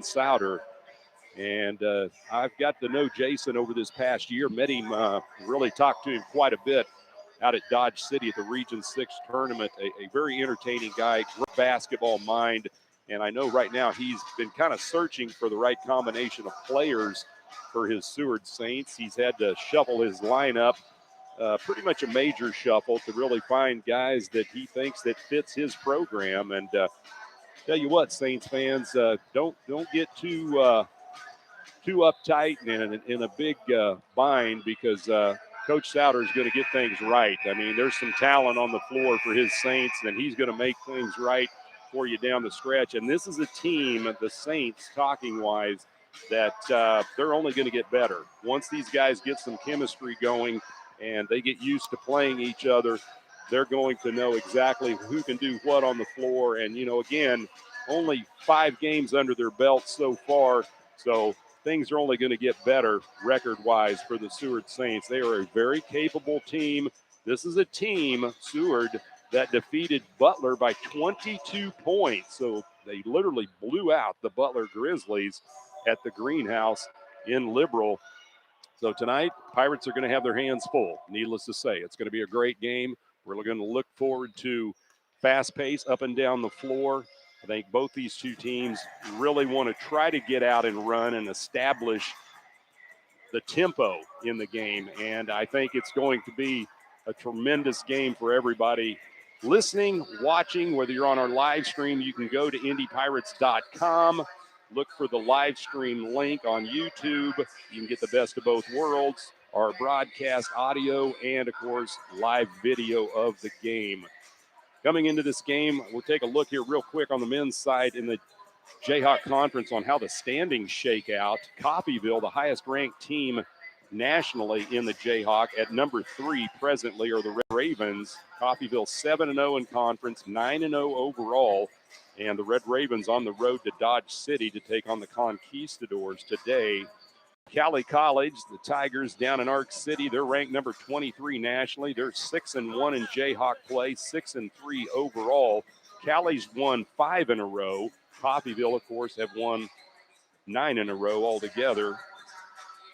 Seward. And I've got to know Jason over this past year, met him, really talked to him quite a bit out at Dodge City at the Region 6 tournament. A very entertaining guy, great basketball mind. And I know right now he's been kind of searching for the right combination of players for his Seward Saints. He's had to shuffle his lineup, pretty much a major shuffle, to really find guys that he thinks that fits his program. And tell you what, Saints fans, don't get too uptight and in a big bind, because Coach Souter is going to get things right. I mean, there's some talent on the floor for his Saints, and he's going to make things right for you down the stretch. And this is a team, the Saints, talking-wise, that they're only going to get better. Once these guys get some chemistry going and they get used to playing each other, they're going to know exactly who can do what on the floor. And, again, only 5 games under their belt so far, so things are only going to get better record-wise for the Seward Saints. They are a very capable team. This is a team, Seward, that defeated Butler by 22 points. So they literally blew out the Butler Grizzlies at the Greenhouse in Liberal. So tonight, Pirates are going to have their hands full, needless to say. It's going to be a great game. We're going to look forward to fast pace up and down the floor. I think both these two teams really want to try to get out and run and establish the tempo in the game. And I think it's going to be a tremendous game for everybody listening, watching. Whether you're on our live stream, you can go to indypirates.com. Look for the live stream link on YouTube. You can get the best of both worlds, our broadcast audio, and, of course, live video of the game. Coming into this game, we'll take a look here real quick on the men's side in the Jayhawk Conference on how the standings shake out. Coffeyville, the highest-ranked team nationally in the Jayhawk, at number 3 presently are the Red Ravens. Coffeyville 7-0 in conference, 9-0 overall. And the Red Ravens on the road to Dodge City to take on the Conquistadors today. Cali College, the Tigers down in Arc City, they're ranked number 23 nationally. They're 6-1 in Jayhawk play, 6-3 overall. Cali's won 5 in a row. Coffeyville, of course, have won 9 in a row altogether.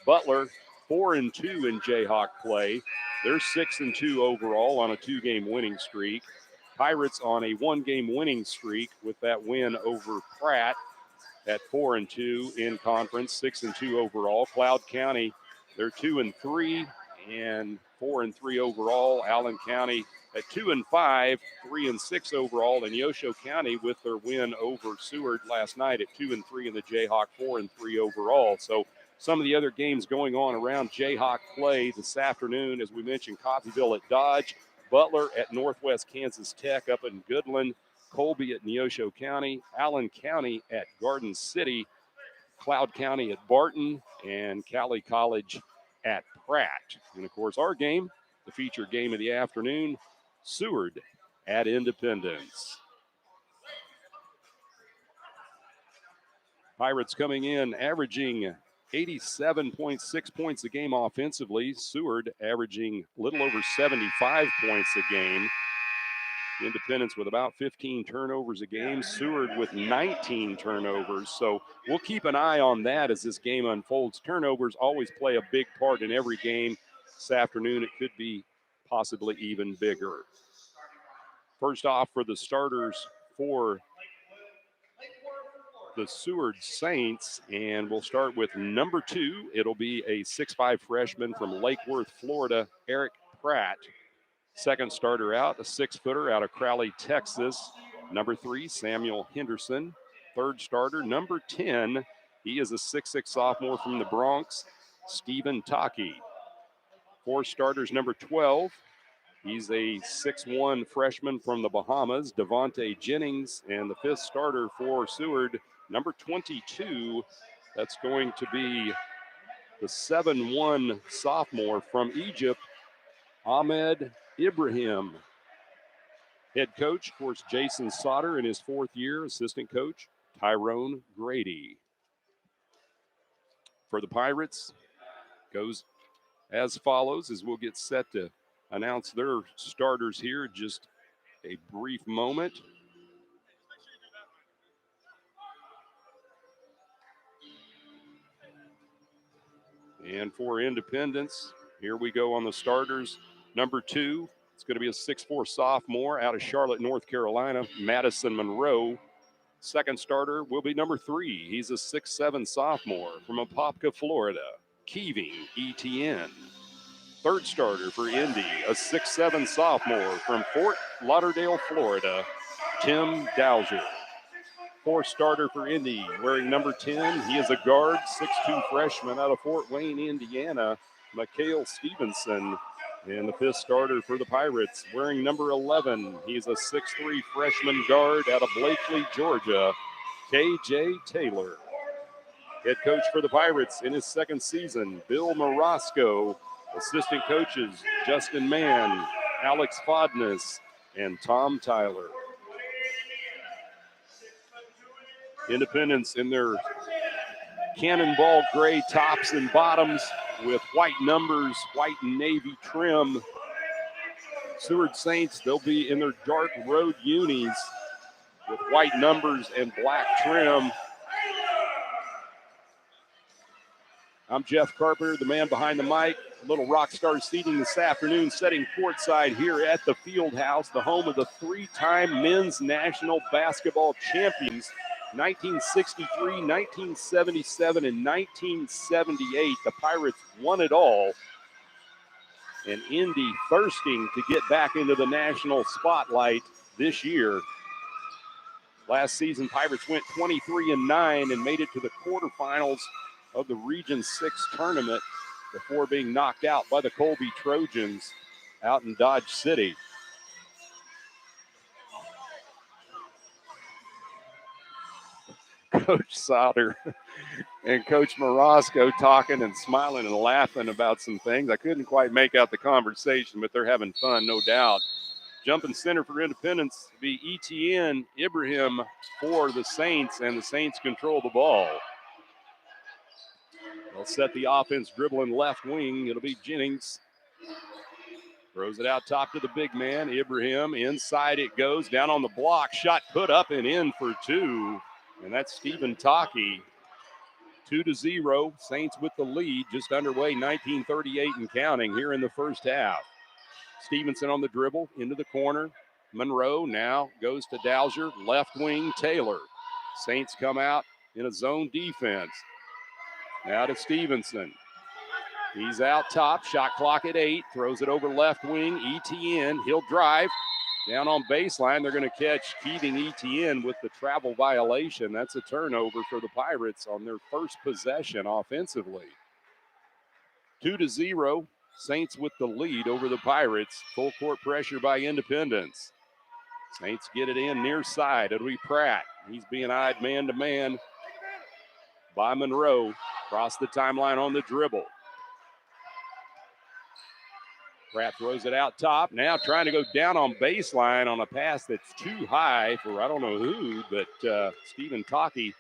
Butler, 4-2 in Jayhawk play. They're 6-2 overall on a 2-game winning streak. Pirates on a 1-game winning streak with that win over Pratt at 4-2 in conference, 6-2 overall. Cloud County, they're 2-3 and 4-3 overall. Allen County at 2-5, 3-6 overall. And Yosho County with their win over Seward last night at 2-3 in the Jayhawk, 4-3 overall. So some of the other games going on around Jayhawk play this afternoon, as we mentioned, Coffeyville at Dodge, Butler at Northwest Kansas Tech up in Goodland, Colby at Neosho County, Allen County at Garden City, Cloud County at Barton, and Cali College at Pratt. And, of course, our game, the feature game of the afternoon, Seward at Independence. Pirates coming in averaging 87.6 points a game offensively. Seward averaging a little over 75 points a game. Independence with about 15 turnovers a game. Seward with 19 turnovers. So we'll keep an eye on that as this game unfolds. Turnovers always play a big part in every game. This afternoon it could be possibly even bigger. First off, for the starters for the Seward Saints, and we'll start with number 2. It'll be a 6'5 freshman from Lake Worth, Florida, Eric Pratt. Second starter out, a 6-footer out of Crowley, Texas, number 3, Samuel Henderson. Third starter, number 10, he is a 6'6 sophomore from the Bronx, Stephen Taki. Fourth starters, number 12, he's a 6'1 freshman from the Bahamas, Devontae Jennings. And the fifth starter for Seward, number 22, that's going to be the 7'1 sophomore from Egypt, Ahmed Ibrahim. Head coach, of course, Jason Sauter in his 4th year. Assistant coach, Tyrone Grady. For the Pirates, goes as follows as we'll get set to announce their starters here in just a brief moment. And for Independence, here we go on the starters. Number 2, it's going to be a 6'4" sophomore out of Charlotte, North Carolina, Madison Monroe. Second starter will be number 3. He's a 6'7" sophomore from Apopka, Florida, Keeving Etienne. Third starter for Indy, a 6'7" sophomore from Fort Lauderdale, Florida, Tim Dowser. Fourth starter for Indy, wearing number 10. He is a guard, 6'2" freshman out of Fort Wayne, Indiana, Mikhail Stevenson. And the fifth starter for the Pirates, wearing number 11. He's a 6'3" freshman guard out of Blakely, Georgia, KJ Taylor. Head coach for the Pirates in his second season, Bill Morosco. Assistant coaches, Justin Mann, Alex Fodness, and Tom Tyler. Independence in their cannonball gray tops and bottoms with white numbers, white and navy trim. Seward Saints, they'll be in their dark road unis with white numbers and black trim. I'm Jeff Carpenter, the man behind the mic. Little Rockstar seating this afternoon, setting courtside here at the Fieldhouse, the home of the 3-time men's national basketball champions, 1963, 1977, and 1978. The Pirates won it all. And Indy thirsting to get back into the national spotlight this year. Last season, Pirates went 23-9 and made it to the quarterfinals of the Region 6 tournament before being knocked out by the Colby Trojans out in Dodge City. Coach Sauter and Coach Morosco talking and smiling and laughing about some things. I couldn't quite make out the conversation, but they're having fun, no doubt. Jumping center for Independence will be Etienne Ibrahim for the Saints, and the Saints control the ball. They'll set the offense dribbling left wing. It'll be Jennings. Throws it out top to the big man, Ibrahim. Inside it goes, down on the block. Shot put up and in for 2. And that's Stephen Taki. 2-0. Saints with the lead. Just underway, 19:38 and counting here in the first half. Stevenson on the dribble, into the corner. Monroe now goes to Dowser. Left wing, Taylor. Saints come out in a zone defense. Now to Stevenson. He's out top. Shot clock at 8. Throws it over left wing. Etienne. He'll drive. Down on baseline. They're going to catch Keating Etienne with the travel violation. That's a turnover for the Pirates on their first possession offensively. 2-0. Saints with the lead over the Pirates. Full court pressure by Independence. Saints get it in near side. It'll be Pratt. He's being eyed man-to-man by Monroe. Across the timeline on the dribble. Pratt throws it out top. Now trying to go down on baseline on a pass that's too high for I don't know who, but Stephen Taki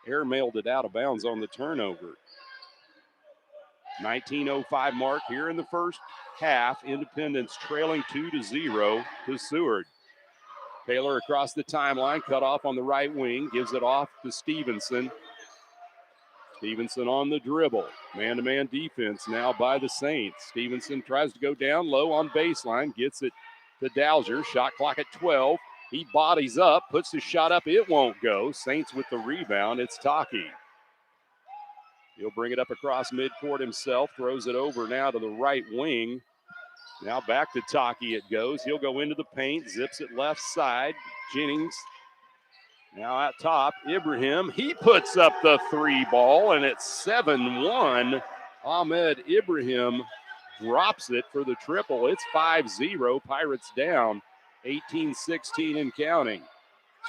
airmailed it out of bounds on the turnover. 19:05 mark here in the first half. Independence trailing 2-0 to Seward. Taylor across the timeline, cut off on the right wing, gives it off to Stevenson. Stevenson on the dribble. Man-to-man defense now by the Saints. Stevenson tries to go down low on baseline, gets it to Dowser. Shot clock at 12. He bodies up, puts his shot up. It won't go. Saints with the rebound. It's Taki. He'll bring it up across midcourt himself. Throws it over now to the right wing. Now back to Taki it goes. He'll go into the paint. Zips it left side. Jennings. Now at top, Ibrahim. He puts up the 3 ball, and it's 7-1. Ahmed Ibrahim drops it for the triple. It's 5-0. Pirates down 18-16 and counting.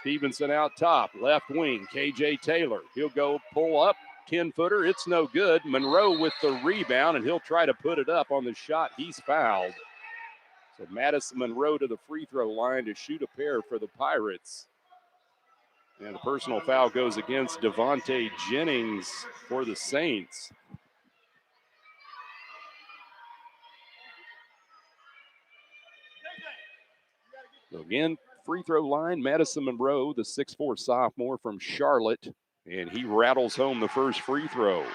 Stevenson out top, left wing, KJ Taylor. He'll go pull up, 10-footer. It's no good. Monroe with the rebound, and he'll try to put it up on the shot. He's fouled. So Madison Monroe to the free throw line to shoot a pair for the Pirates. And the personal foul goes against Devontae Jennings for the Saints. So again, free throw line, Madison Monroe, the 6'4" sophomore from Charlotte, and he rattles home the first free throw.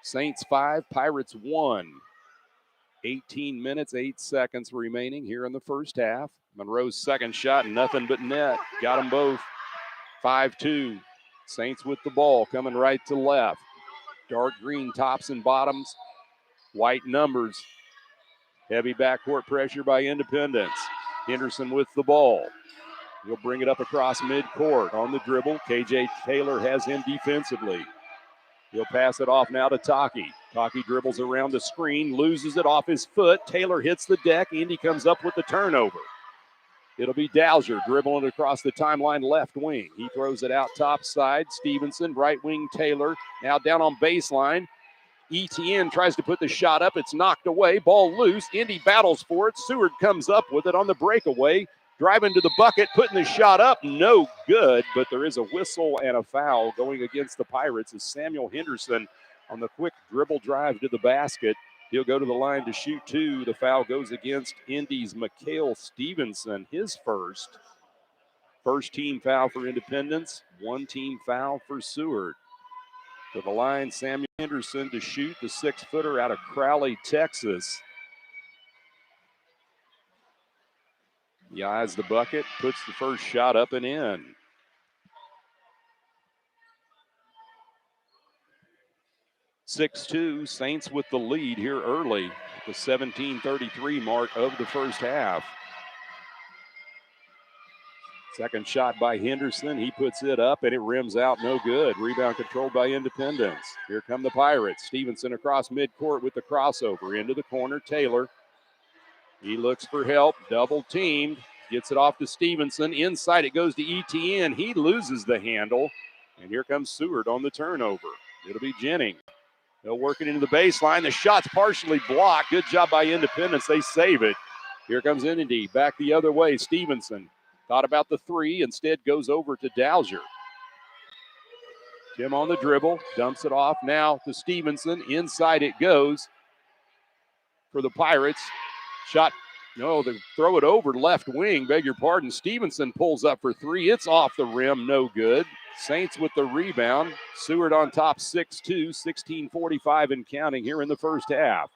Saints 5, Pirates 1. 18 minutes, 8 seconds remaining here in the first half. Monroe's second shot, nothing but net. Got them both. 5-2. Saints with the ball, coming right to left. Dark green tops and bottoms, white numbers. Heavy backcourt pressure by Independence. Henderson with the ball. He'll bring it up across midcourt on the dribble. KJ Taylor has him defensively. He'll pass it off now to Taki. Taki dribbles around the screen, loses it off his foot. Taylor hits the deck. Indy comes up with the turnover. It'll be Dowser dribbling it across the timeline left wing. He throws it out top side. Stevenson, right wing Taylor. Now down on baseline. ETN tries to put the shot up. It's knocked away. Ball loose. Indy battles for it. Seward comes up with it on the breakaway. Driving to the bucket, putting the shot up. No good, but there is a whistle and a foul going against the Pirates as Samuel Henderson on the quick dribble drive to the basket. He'll go to the line to shoot two. The foul goes against Indy's Mikhail Stevenson, his first. First team foul for Independence, one team foul for Seward. To the line, Samuel Henderson to shoot, the 6-footer out of Crowley, Texas. He eyes the bucket, puts the first shot up and in. (6-2), Saints with the lead here early at the 17:33 mark of the first half. Second shot by Henderson. He puts it up, and it rims out. No good. Rebound controlled by Independence. Here come the Pirates. Stevenson across midcourt with the crossover. Into the corner, Taylor. He looks for help. Double teamed. Gets it off to Stevenson. Inside it goes to ETN. He loses the handle. And here comes Seward on the turnover. It'll be Jennings. They'll work it into the baseline. The shot's partially blocked. Good job by Independence. They save it. Here comes Indy. Back the other way. Stevenson thought about the three. Instead goes over to Dowser. Tim on the dribble. Dumps it off now to Stevenson. Inside it goes for the Pirates. Shot. No, they throw it over left wing. Beg your pardon. Stevenson pulls up for three. It's off the rim. No good. Saints with the rebound. Seward on top 6-2, 16:45 and counting here in the first half.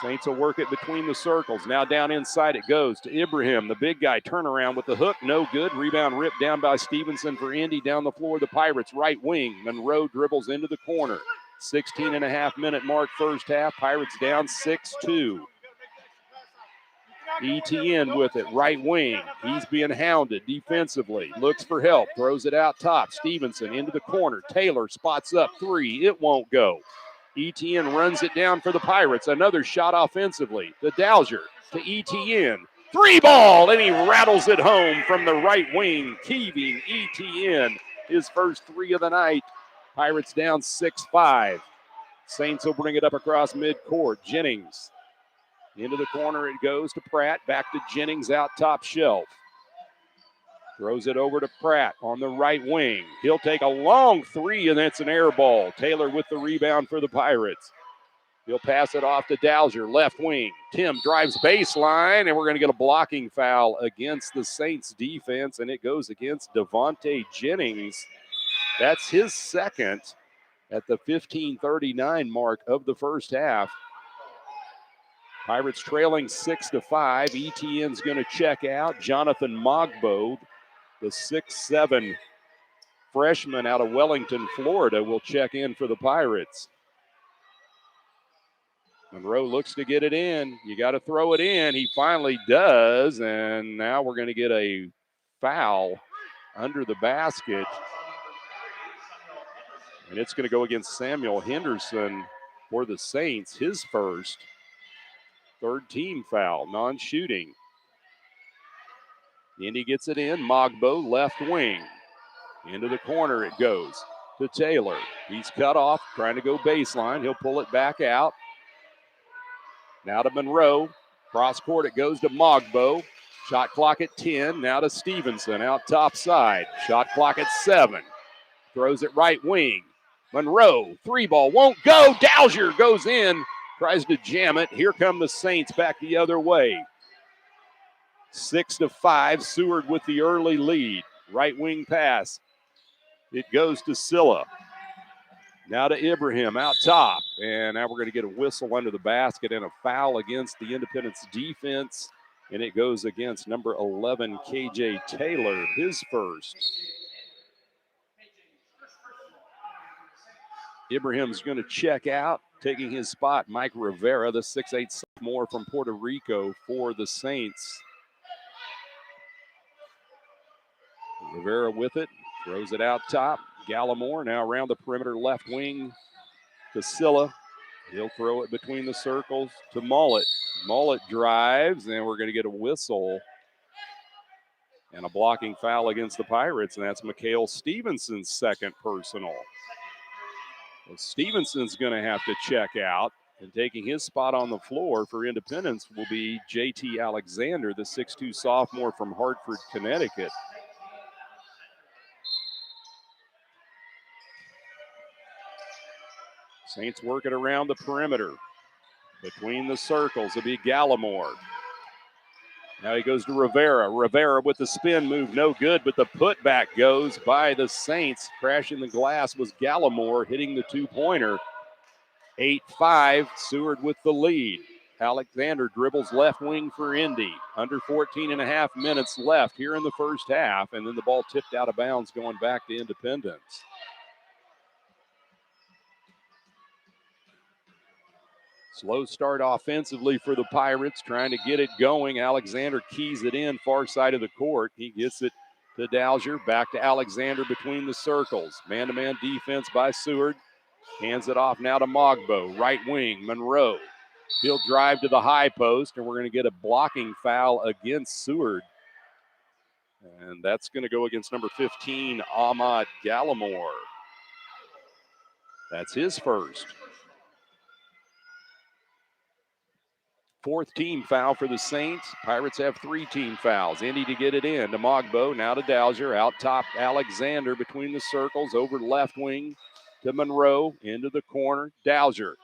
Saints will work it between the circles. Now down inside it goes to Ibrahim. The big guy turnaround with the hook. No good. Rebound ripped down by Stevenson for Indy. Down the floor, the Pirates right wing. Monroe dribbles into the corner. 16.5-minute mark first half. Pirates down 6-2. ETN with it, right wing. He's being hounded defensively. Looks for help, throws it out top. Stevenson into the corner. Taylor spots up three. It won't go. ETN runs it down for the Pirates. Another shot offensively. The Dowser to ETN. Three ball, and he rattles it home from the right wing. Keeving ETN, his first three of the night. Pirates down 6-5. Saints will bring it up across midcourt. Jennings. Into the corner it goes to Pratt. Back to Jennings out top shelf. Throws it over to Pratt on the right wing. He'll take a long three, and that's an air ball. Taylor with the rebound for the Pirates. He'll pass it off to Dowser, left wing. Tim drives baseline, and we're going to get a blocking foul against the Saints defense, and it goes against Devontae Jennings. That's his second at the 15:39 mark of the first half. Pirates trailing 6-5. ETN's going to check out. Jonathan Mogbo, the 6'7" freshman out of Wellington, Florida, will check in for the Pirates. Monroe looks to get it in. You got to throw it in. He finally does, and now we're going to get a foul under the basket. And it's going to go against Samuel Henderson for the Saints, his first. Third team foul, non-shooting. Indy gets it in. Mogbo, left wing. Into the corner it goes to Taylor. He's cut off, trying to go baseline. He'll pull it back out. Now to Monroe. Cross court it goes to Mogbo. Shot clock at 10. Now to Stevenson out top side. Shot clock at 7. Throws it right wing. Monroe, three ball, won't go. Dowser goes in. Tries to jam it. Here come the Saints back the other way. 6-5. Seward with the early lead. Right wing pass. It goes to Silla. Now to Ibrahim out top. And now we're going to get a whistle under the basket and a foul against the Independence defense. And it goes against number 11, KJ Taylor, his first. Ibrahim's going to check out, taking his spot, Mike Rivera, the 6'8" sophomore from Puerto Rico for the Saints. Rivera with it, throws it out top. Gallimore now around the perimeter left wing to Silla. He'll throw it between the circles to Mullet. Mullet drives, and we're going to get a whistle and a blocking foul against the Pirates, and that's Mikhail Stevenson's second personal. Well, Stevenson's going to have to check out, and taking his spot on the floor for Independence will be JT Alexander, the 6'2" sophomore from Hartford, Connecticut. Saints working around the perimeter. Between the circles, it'll be Gallimore. Now he goes to Rivera. Rivera with the spin move, no good, but the putback goes by the Saints. Crashing the glass was Gallimore hitting the two-pointer. 8-5, Seward with the lead. Alexander dribbles left wing for Indy. Under 14 and a half minutes left here in the first half, and then the ball tipped out of bounds going back to Independence. Slow start offensively for the Pirates, trying to get it going. Alexander keys it in, far side of the court. He gets it to Dalzier, back to Alexander between the circles. Man-to-man defense by Seward. Hands it off now to Mogbo, right wing, Monroe. He'll drive to the high post, and we're going to get a blocking foul against Seward. And that's going to go against number 15, Ahmad Gallimore. That's his first. Fourth team foul for the Saints. Pirates have 3 team fouls. Indy to get it in to Mogbo, now to Dalzier. Out top, Alexander between the circles, over left wing to Monroe, into the corner. Dalzier,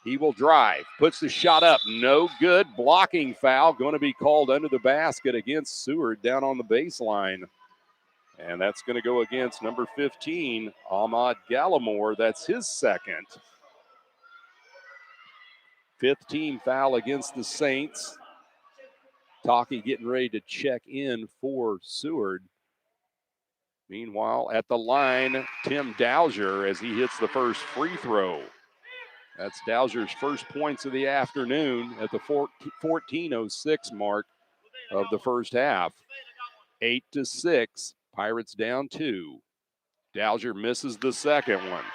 he will drive, puts the shot up, no good. Blocking foul, going to be called under the basket against Seward down on the baseline. And that's going to go against number 15, Ahmad Gallimore. That's his second. 5th team foul against the Saints. Talkie getting ready to check in for Seward. Meanwhile, at the line, Tim Dalzier as he hits the first free throw. That's Dowser's first points of the afternoon at the 14:06 mark of the first half. 8-6, Pirates down 2. Dalzier misses the second one.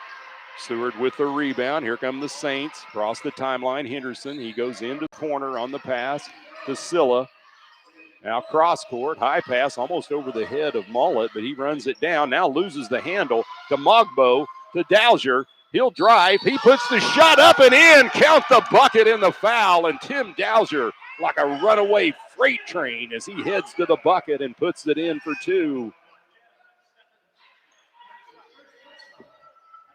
Seward with the rebound. Here come the Saints. Across the timeline, Henderson. He goes into the corner on the pass to Silla. Now cross court, high pass almost over the head of Mullet, but he runs it down. Now loses the handle to Mogbo, to Dalzier. He'll drive. He puts the shot up and in. Count the bucket in the foul. And Tim Dalzier like a runaway freight train as he heads to the bucket and puts it in for 2.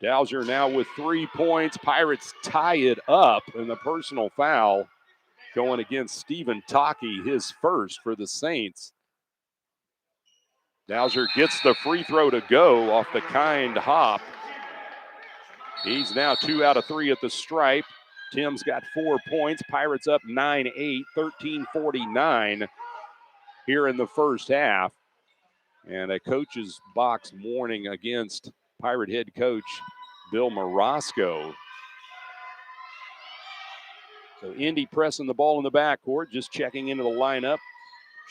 Dalzier now with 3 points. Pirates tie it up, and the personal foul going against Stephen Talkie, his first for the Saints. Dalzier gets the free throw to go off the kind hop. He's now 2 out of 3 at the stripe. Tim's got 4 points. Pirates up 9-8, 13:49 here in the first half. And a coach's box warning against Pirate head coach Bill Marasco. So Indy pressing the ball in the backcourt, just checking into the lineup.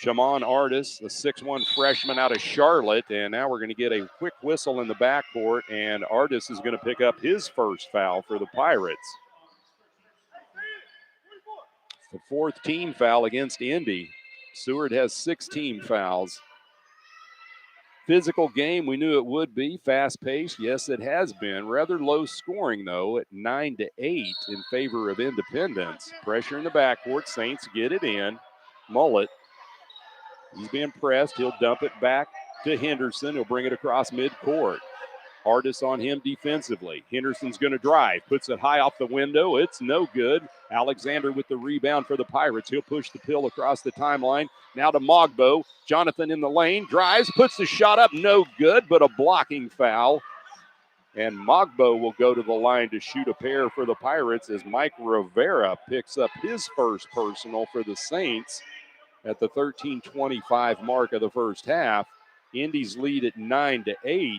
Shaman Artis, the 6'1 freshman out of Charlotte. And now we're going to get a quick whistle in the backcourt, and Artis is going to pick up his first foul for the Pirates. The 4th team foul against Indy. Seward has 6 team fouls. Physical game, we knew it would be. Fast-paced, yes, it has been. Rather low scoring, though, at 9-8 in favor of Independence. Pressure in the backcourt. Saints get it in. Mullet, he's being pressed. He'll dump it back to Henderson. He'll bring it across midcourt. Artis on him defensively. Henderson's going to drive. Puts it high off the window. It's no good. Alexander with the rebound for the Pirates. He'll push the pill across the timeline. Now to Mogbo. Jonathan in the lane. Drives. Puts the shot up. No good, but a blocking foul And Mogbo will go to the line to shoot a pair for the Pirates as Mike Rivera picks up his first personal for the Saints at the 13:25 mark of the first half. Indy's lead at 9-8.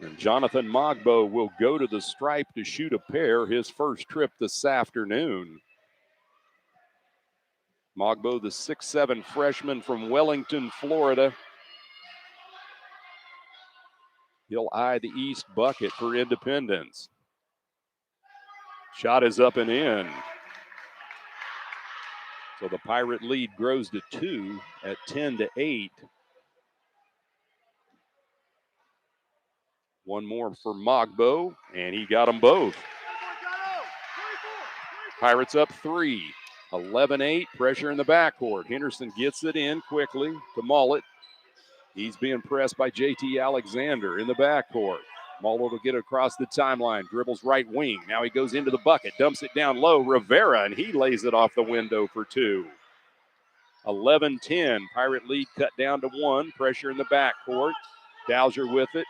And Jonathan Mogbo will go to the stripe to shoot a pair, his first trip this afternoon. Mogbo, the 6'7" freshman from Wellington, Florida. He'll eye the east bucket for Independence. Shot is up and in. So the Pirate lead grows to 2 at 10-8. One more for Mogbo, and he got them both. Pirates up 3. 11-8, pressure in the backcourt. Henderson gets it in quickly to Mullet. He's being pressed by JT Alexander in the backcourt. Mullet will get across the timeline, dribbles right wing. Now he goes into the bucket, dumps it down low. Rivera, and he lays it off the window for 2. 11-10, Pirate lead cut down to 1. Pressure in the backcourt. Dowser with it.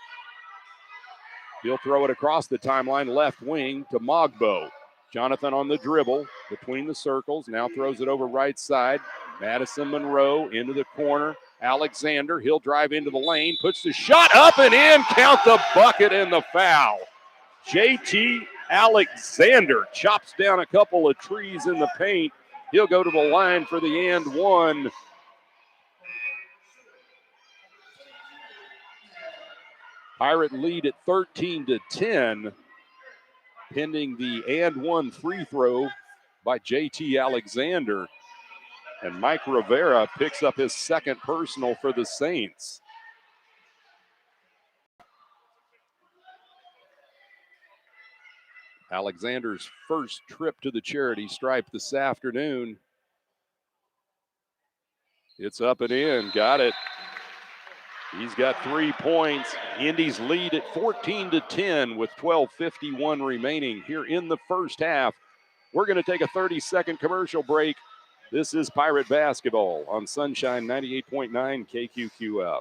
He'll throw it across the timeline, left wing to Mogbo. Jonathan on the dribble between the circles. Now throws it over right side. Madison Monroe into the corner. Alexander, he'll drive into the lane. Puts the shot up and in. Count the bucket and the foul. JT Alexander chops down a couple of trees in the paint. He'll go to the line for the and one. Pirate lead at 13-10. Pending the and one free throw by JT Alexander. And Mike Rivera picks up his second personal for the Saints. Alexander's first trip to the charity stripe this afternoon. It's up and in, got it. He's got 3 points. Indy's lead at 14-10 with 12:51 remaining here in the first half. We're going to take a 30-second commercial break. This is Pirate Basketball on Sunshine 98.9 KQQF.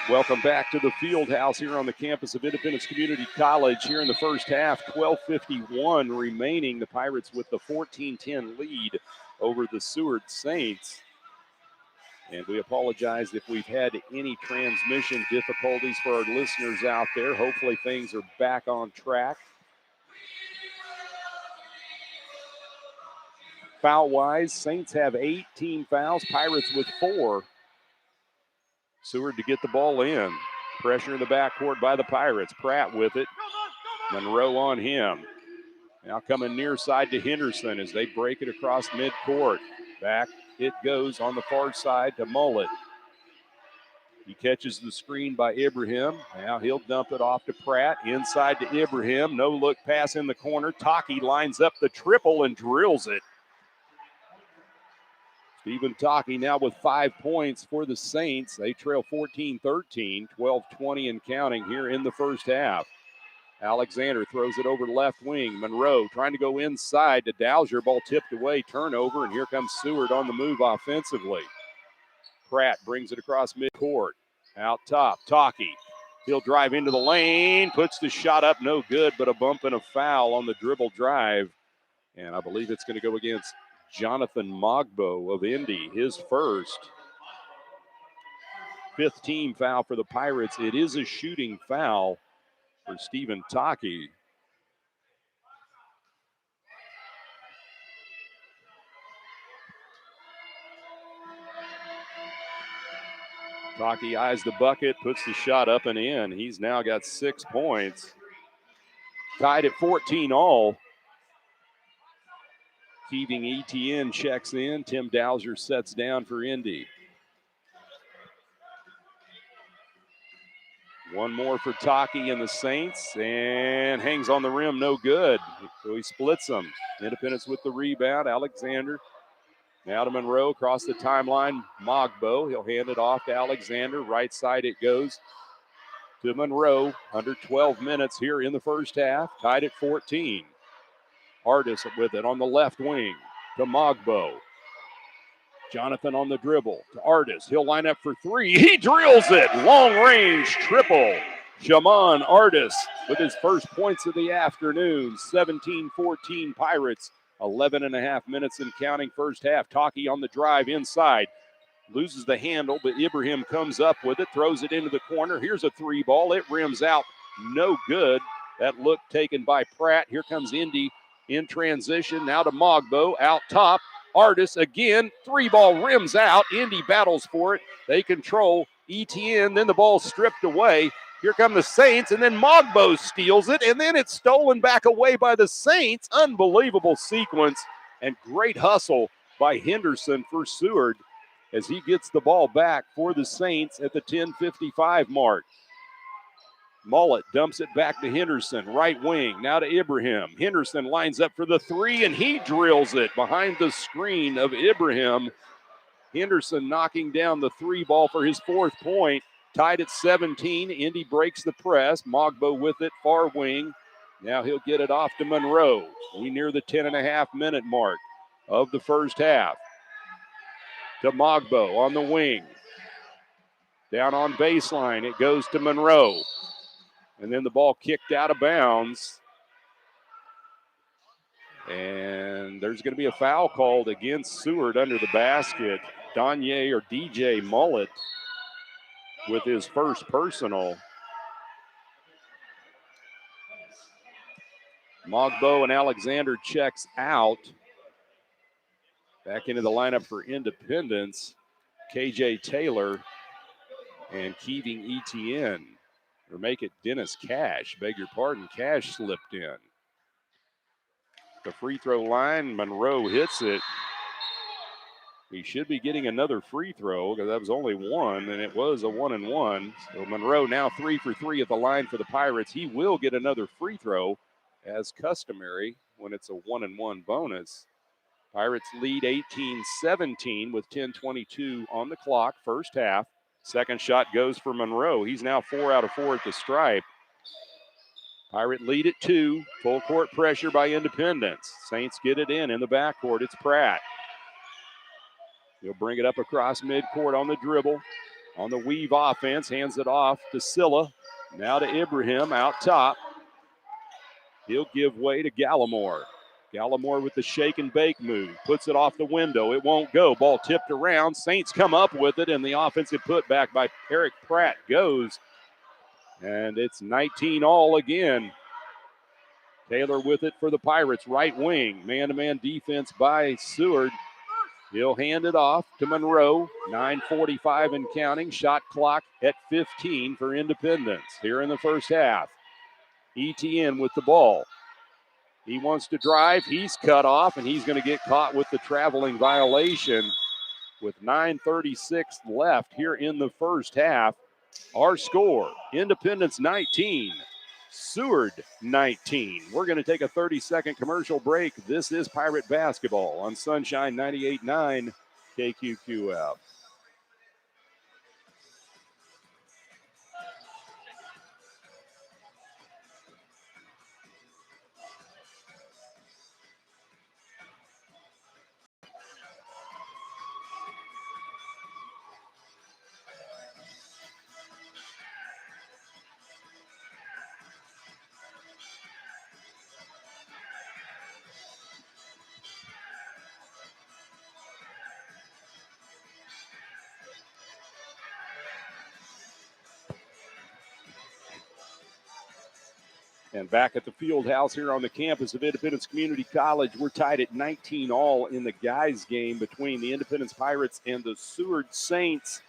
Welcome back to the field house here on the campus of Independence Community College. Here in the first half, 12:51 remaining. The Pirates with the 14-10 lead over the Seward Saints. And we apologize if we've had any transmission difficulties for our listeners out there. Hopefully things are back on track. Foul-wise, Saints have 18 fouls, Pirates with 4. Seward to get the ball in. Pressure in the backcourt by the Pirates. Pratt with it. Monroe on him. Now coming near side to Henderson as they break it across midcourt. Back it goes on the far side to Mullet. He catches the screen by Ibrahim. Now he'll dump it off to Pratt. Inside to Ibrahim. No look pass in the corner. Taki lines up the triple and drills it. Stephen Taki now with 5 points for the Saints. They trail 14-13, 12-20 and counting here in the first half. Alexander throws it over left wing. Monroe trying to go inside to Dowser. Ball tipped away, turnover, and here comes Seward on the move offensively. Pratt brings it across midcourt. Out top, Taki. He'll drive into the lane, puts the shot up, no good, but a bump and a foul on the dribble drive. And I believe it's going to go against Jonathan Mogbo of Indy, his first. 5th team foul for the Pirates. It is a shooting foul for Stephen Taki. Taki eyes the bucket, puts the shot up and in. He's now got 6 points. Tied at 14 all. Keating ETN checks in. Tim Dowser sets down for Indy. One more for Taki and the Saints, and hangs on the rim, no good. So he splits them. Independence with the rebound. Alexander now to Monroe, across the timeline. Mogbo, he'll hand it off to Alexander. Right side it goes to Monroe. Under 12 minutes here in the first half. Tied at 14. Artis with it on the left wing to Mogbo. Jonathan on the dribble to Artis. He'll line up for three. He drills it. Long range triple. Jamon Artis with his first points of the afternoon. 17-14 Pirates. 11 and a half minutes and counting first half. Taki on the drive inside. Loses the handle, but Ibrahim comes up with it. Throws it into the corner. Here's a three ball. It rims out. No good. That look taken by Pratt. Here comes Indy in transition. Now to Mogbo. Out top. Artis again. Three ball rims out. Indy battles for it. They control ETN. Then the ball stripped away. Here come the Saints, and then Mogbo steals it, and then it's stolen back away by the Saints. Unbelievable sequence and great hustle by Henderson for Seward as he gets the ball back for the Saints at the 10:55 mark. Mullet dumps it back to Henderson, right wing, now to Ibrahim. Henderson lines up for the three, and he drills it behind the screen of Ibrahim. Henderson knocking down the three ball for his fourth point. Tied at 17. Indy breaks the press. Mogbo with it, far wing. Now he'll get it off to Monroe. We near the 10.5-minute mark of the first half. To Mogbo on the wing. Down on baseline, it goes to Monroe. And then the ball kicked out of bounds. And there's going to be a foul called against Seward under the basket. Danye or DJ Mullet with his first personal. Mogbo and Alexander checks out. Back into the lineup for Independence, KJ Taylor and Keating ETN. Or make it Dennis Cash. Beg your pardon, Cash slipped in. The free throw line, Monroe hits it. He should be getting another free throw because that was only one, and it was a 1-and-1. So Monroe now 3 for 3 at the line for the Pirates. He will get another free throw as customary when it's a 1-and-1 bonus. Pirates lead 18-17 with 10:22 on the clock, first half. Second shot goes for Monroe. He's now 4 out of 4 at the stripe. Pirate lead at 2. Full court pressure by Independence. Saints get it in the backcourt. It's Pratt. He'll bring it up across midcourt on the dribble. On the weave offense, hands it off to Silla. Now to Ibrahim out top. He'll give way to Gallimore. Gallimore with the shake and bake move. Puts it off the window. It won't go. Ball tipped around. Saints come up with it, and the offensive putback by Eric Pratt goes. And it's 19 all again. Taylor with it for the Pirates. Right wing. Man-to-man defense by Seward. He'll hand it off to Monroe. 9:45 and counting. Shot clock at 15 for Independence here in the first half. ETN with the ball. He wants to drive. He's cut off, and he's going to get caught with the traveling violation with 9:36 left here in the first half. Our score, Independence 19, Seward 19. We're going to take a 30-second commercial break. This is Pirate Basketball on Sunshine 98.9 KQQF. And back at the field house here on the campus of Independence Community College, we're tied at 19 all in the guys game between the Independence Pirates and the Seward Saints.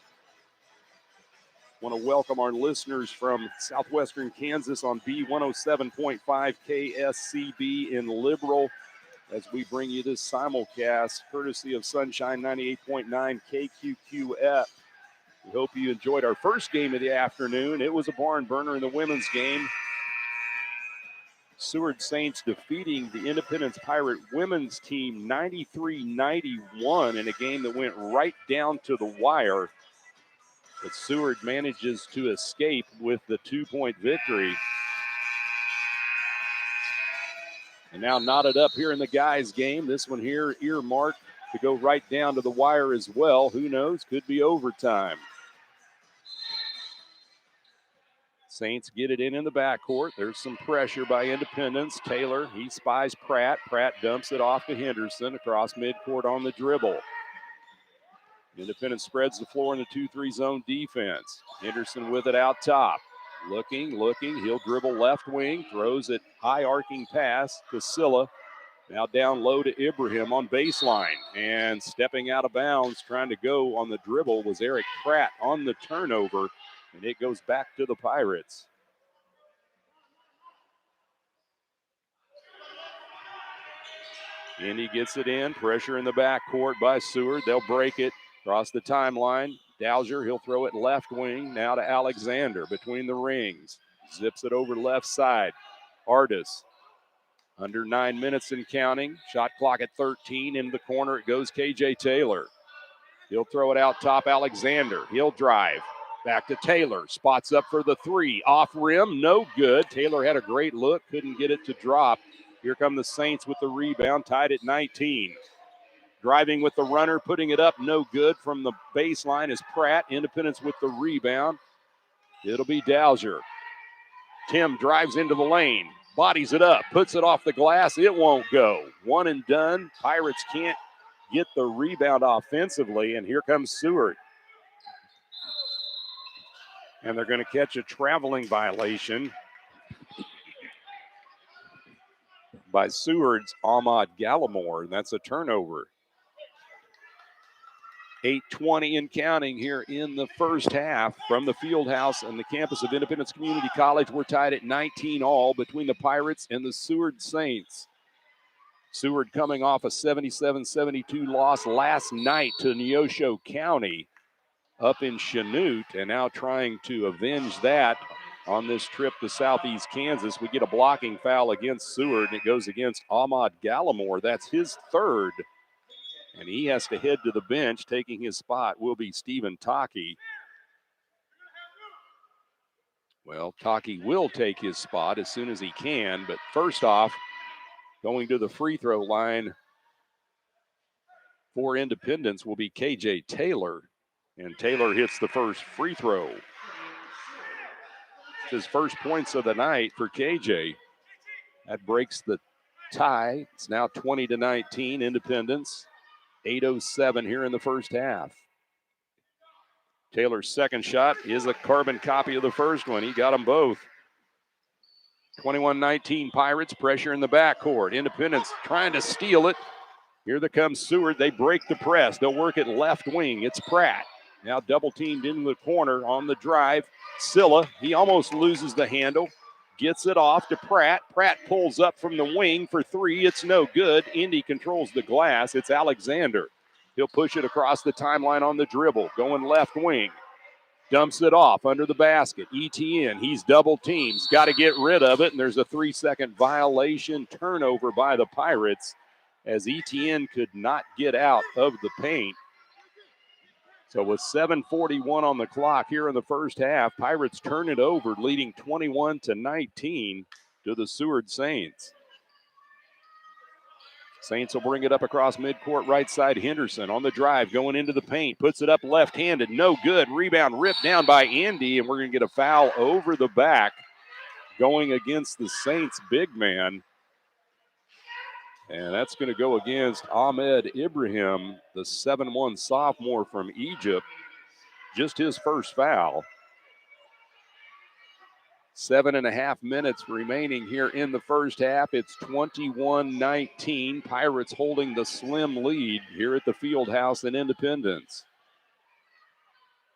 Want to welcome our listeners from southwestern Kansas on B107.5 KSCB in Liberal as we bring you this simulcast courtesy of Sunshine 98.9 KQQF. We hope you enjoyed our first game of the afternoon. It was a barn burner in the women's game. Seward Saints defeating the Independence Pirate women's team 93-91 in a game that went right down to the wire. But Seward manages to escape with the 2-point victory. And now knotted up here in the guys' game. This one here earmarked to go right down to the wire as well. Who knows? Could be overtime. Saints get it in the backcourt. There's some pressure by Independence. Taylor, he spies Pratt. Pratt dumps it off to Henderson across midcourt on the dribble. Independence spreads the floor in the 2-3 zone defense. Henderson with it out top. Looking. He'll dribble left wing. Throws it high arcing pass to Silla. Now down low to Ibrahim on baseline. And stepping out of bounds, trying to go on the dribble was Eric Pratt on the turnover. And it goes back to the Pirates. Indy gets it in. Pressure in the backcourt by Seward. They'll break it across the timeline. Dowser, he'll throw it left wing. Now to Alexander between the rings. Zips it over left side. Artis. Under 9 minutes and counting. Shot clock at 13. Into the corner it goes KJ Taylor. He'll throw it out top. Alexander. He'll drive. Back to Taylor. Spots up for the three. Off rim. No good. Taylor had a great look. Couldn't get it to drop. Here come the Saints with the rebound. Tied at 19. Driving with the runner. Putting it up. No good. From the baseline is Pratt. Independence with the rebound. It'll be Dowser. Tim drives into the lane. Bodies it up. Puts it off the glass. It won't go. One and done. Pirates can't get the rebound offensively. And here comes Seward. And they're going to catch a traveling violation by Seward's Ahmad Gallimore, and that's a turnover. 8:20 and counting here in the first half from the field house and the campus of Independence Community College. We're tied at 19 all between the Pirates and the Seward Saints. Seward coming off a 77-72 loss last night to Neosho County up in Chanute, and now trying to avenge that on this trip to Southeast Kansas. We get a blocking foul against Seward, and it goes against Ahmad Gallimore. That's his third, and he has to head to the bench. Taking his spot will be Stephen Taki. Well, Taki will take his spot as soon as he can, but first off, going to the free throw line for Independence will be KJ Taylor. And Taylor hits the first free throw. It's his first points of the night for KJ. That breaks the tie. It's now 20-19 Independence. 8:07 here in the first half. Taylor's second shot is a carbon copy of the first one. He got them both. 21-19 Pirates. Pressure in the backcourt. Independence trying to steal it. Here comes Seward. They break the press. They'll work it left wing. It's Pratt. Now double teamed in the corner on the drive. Silla, he almost loses the handle. Gets it off to Pratt. Pratt pulls up from the wing for three. It's no good. Indy controls the glass. It's Alexander. He'll push it across the timeline on the dribble. Going left wing. Dumps it off under the basket. ETN, he's double teams. Got to get rid of it. And there's a 3-second violation turnover by the Pirates as ETN could not get out of the paint. So with 7:41 on the clock here in the first half, Pirates turn it over, leading 21-19 to the Seward Saints. Saints will bring it up across midcourt right side. Henderson on the drive, going into the paint, puts it up left-handed, no good. Rebound ripped down by Indy, and we're going to get a foul over the back going against the Saints big man. And that's going to go against Ahmed Ibrahim, the 7'1" sophomore from Egypt. Just his first foul. 7.5 minutes remaining here in the first half. It's 21-19. Pirates holding the slim lead here at the field house in Independence.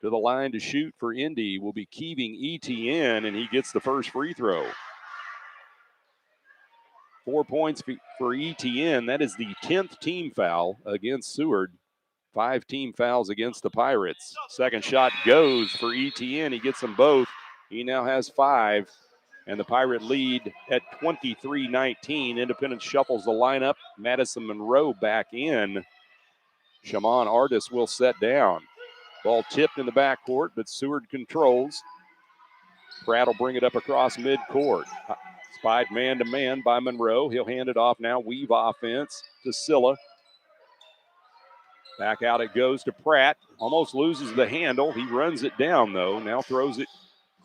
to the line to shoot for Indy will be Keeving Etienne, and he gets the first free throw. 4 points for Etienne. That is the 10th team foul against Seward. 5 team fouls against the Pirates. Second shot goes for Etienne. He gets them both. He now has 5. And the Pirate lead at 23-19. Independence shuffles the lineup. Madison Monroe back in. Shaman Artis will set down. Ball tipped in the backcourt, but Seward controls. Pratt will bring it up across midcourt. Spied man-to-man by Monroe. He'll hand it off now. Weave offense to Silla. Back out it goes to Pratt. Almost loses the handle. He runs it down, though. Now throws it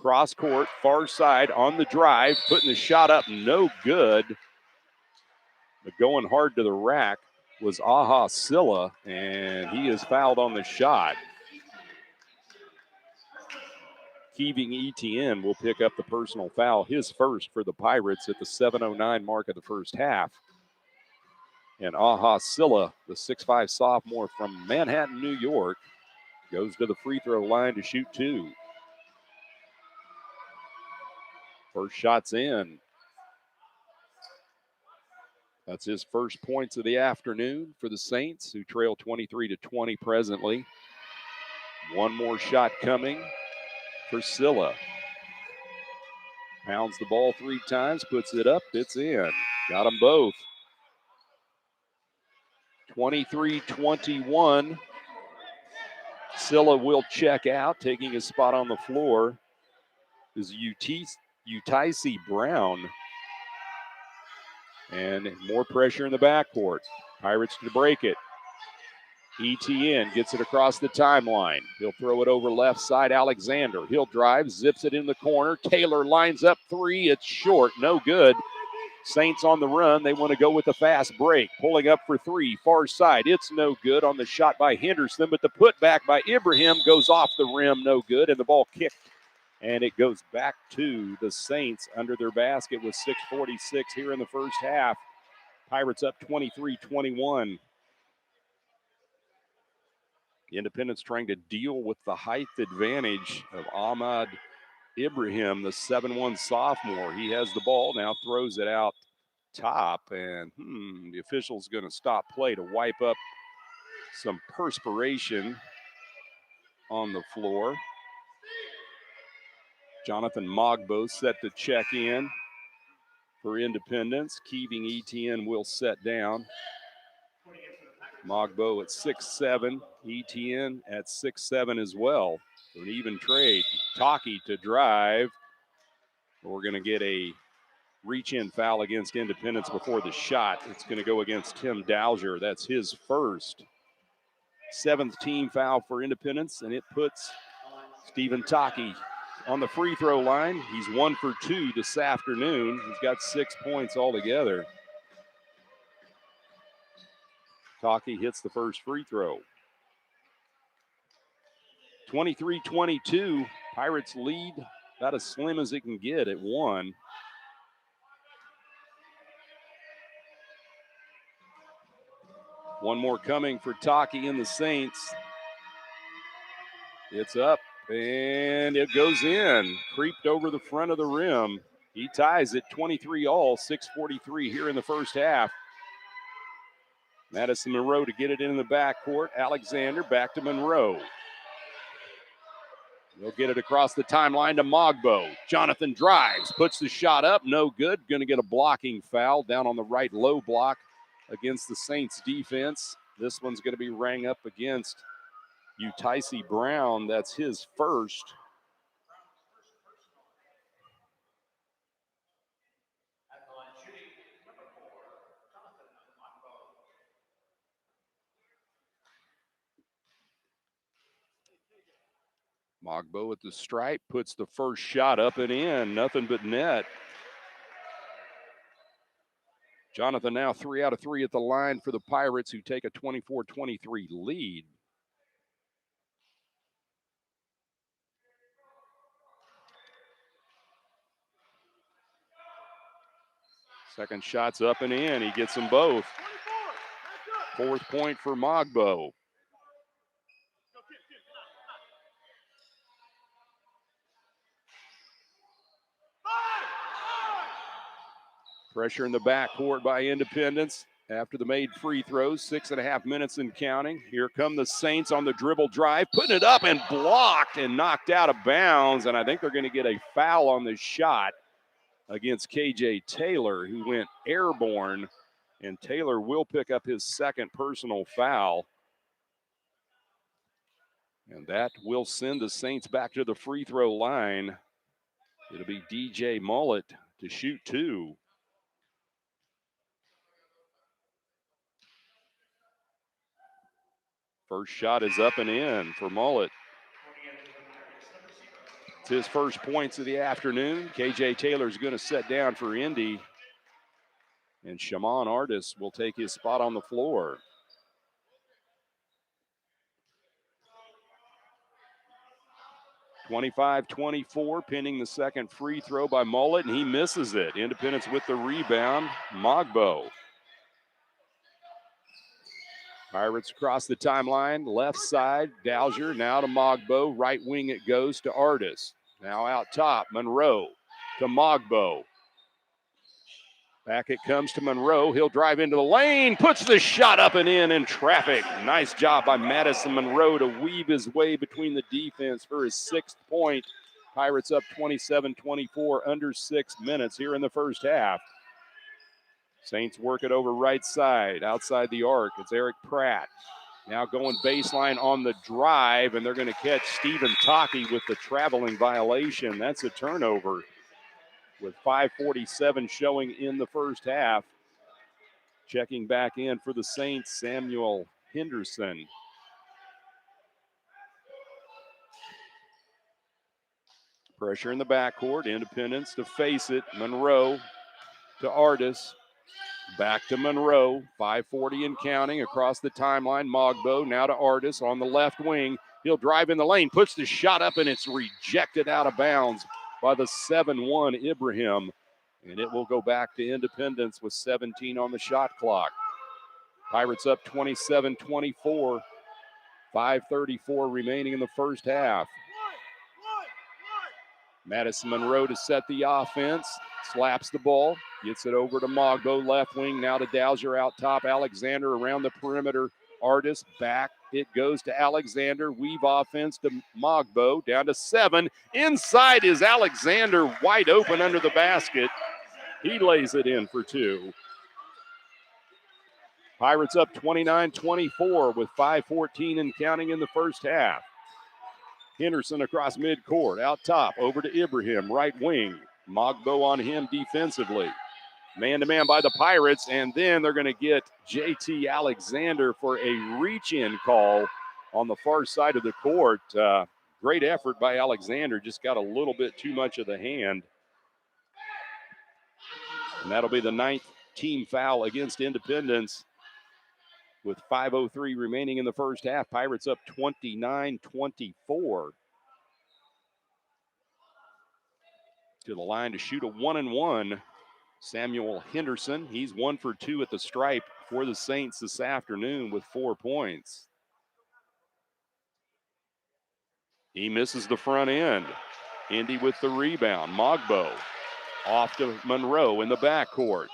cross court, far side on the drive. Putting the shot up, no good. But going hard to the rack was Aha Silla, and he is fouled on the shot. Keeving Etienne will pick up the personal foul, his first for the Pirates at the 7:09 mark of the first half. And Aha Silla, the 6'5 sophomore from Manhattan, New York, goes to the free throw line to shoot 2. First shot's in. That's his first points of the afternoon for the Saints, who trail 23-20 presently. One more shot coming for Silla. Pounds the ball 3 times, puts it up, it's in. Got them both. 23-21. Silla will check out, taking his spot on the floor is Utaisi Brown. And more pressure in the backcourt. Pirates to break it. Etienne gets it across the timeline. He'll throw it over left side. Alexander. He'll drive, zips it in the corner. Taylor lines up 3. It's short. No good. Saints on the run. They want to go with the fast break. Pulling up for 3. Far side. It's no good on the shot by Henderson, but the putback by Ibrahim goes off the rim. No good. And the ball kicked. And it goes back to the Saints under their basket with 6:46 here in the first half. Pirates up 23-21. Independence trying to deal with the height advantage of Ahmad Ibrahim, the 7'1 sophomore. He has the ball now, throws it out top, and the official's going to stop play to wipe up some perspiration on the floor. Jonathan Mogbo set to check in for Independence. Keeving Etienne will set down. Mogbo at 6'7", Etienne at 6'7" as well. So an even trade. Taki to drive. We're going to get a reach-in foul against Independence before the shot. It's going to go against Tim Dowser. That's his first. 7th team foul for Independence, and it puts Stephen Taki on the free throw line. He's 1 for 2 this afternoon. He's got 6 points altogether. Taki hits the first free throw. 23-22. Pirates lead about as slim as it can get at 1. One more coming for Taki and the Saints. It's up, and it goes in. Creeped over the front of the rim. He ties it 23-all, 6:43 here in the first half. Madison Monroe to get it in the backcourt. Alexander back to Monroe. He'll get it across the timeline to Mogbo. Jonathan drives, puts the shot up, no good. Going to get a blocking foul down on the right low block against the Saints defense. This one's going to be rang up against Utaisi Brown. That's his first. Mogbo at the stripe, puts the first shot up and in. Nothing but net. Jonathan now 3 out of 3 at the line for the Pirates, who take a 24-23 lead. Second shot's up and in. He gets them both. 4th point for Mogbo. Pressure in the backcourt by Independence after the made free throws. 6.5 minutes and counting. Here come the Saints on the dribble drive, putting it up and blocked and knocked out of bounds. And I think they're going to get a foul on the shot against KJ Taylor, who went airborne. And Taylor will pick up his second personal foul. And that will send the Saints back to the free throw line. It'll be DJ Mullet to shoot 2. First shot is up and in for Mullet. It's his first points of the afternoon. KJ Taylor's going to set down for Indy. And Shaman Artis will take his spot on the floor. (25-24), pinning the second free throw by Mullet, and he misses it. Independence with the rebound, Mogbo. Pirates across the timeline, left side, Dowser, now to Mogbo. Right wing it goes to Artis. Now out top, Monroe to Mogbo. Back it comes to Monroe. He'll drive into the lane, puts the shot up and in traffic. Nice job by Madison Monroe to weave his way between the defense for his 6th point. Pirates up 27-24, under 6 minutes here in the first half. Saints work it over right side, outside the arc. It's Eric Pratt. Now going baseline on the drive, and they're going to catch Stephen Taki with the traveling violation. That's a turnover with 5:47 showing in the first half. Checking back in for the Saints, Samuel Henderson. Pressure in the backcourt, Independence to face it. Monroe to Artis. Back to Monroe, 5:40 and counting across the timeline. Mogbo now to Artis on the left wing. He'll drive in the lane, puts the shot up, and it's rejected out of bounds by the 7-1 Ibrahim. And it will go back to Independence with 17 on the shot clock. Pirates up 27-24, 5:34 remaining in the first half. Madison Monroe to set the offense, slaps the ball, gets it over to Mogbo, left wing, now to Dowser out top. Alexander around the perimeter. Artis back. It goes to Alexander. Weave offense to Mogbo. Down to 7. Inside is Alexander, wide open under the basket. He lays it in for 2. Pirates up 29-24 with 5:14 and counting in the first half. Henderson across midcourt, out top, over to Ibrahim, right wing. Mogbo on him defensively. Man-to-man by the Pirates, and then they're going to get J.T. Alexander for a reach-in call on the far side of the court. Great effort by Alexander, just got a little bit too much of the hand. And that'll be the 9th team foul against Independence. With 5:03 remaining in the first half, Pirates up 29-24. To the line to shoot a 1-and-1. Samuel Henderson, he's 1 for 2 at the stripe for the Saints this afternoon with 4 points. He misses the front end. Indy with the rebound. Mogbo off to Monroe in the backcourt.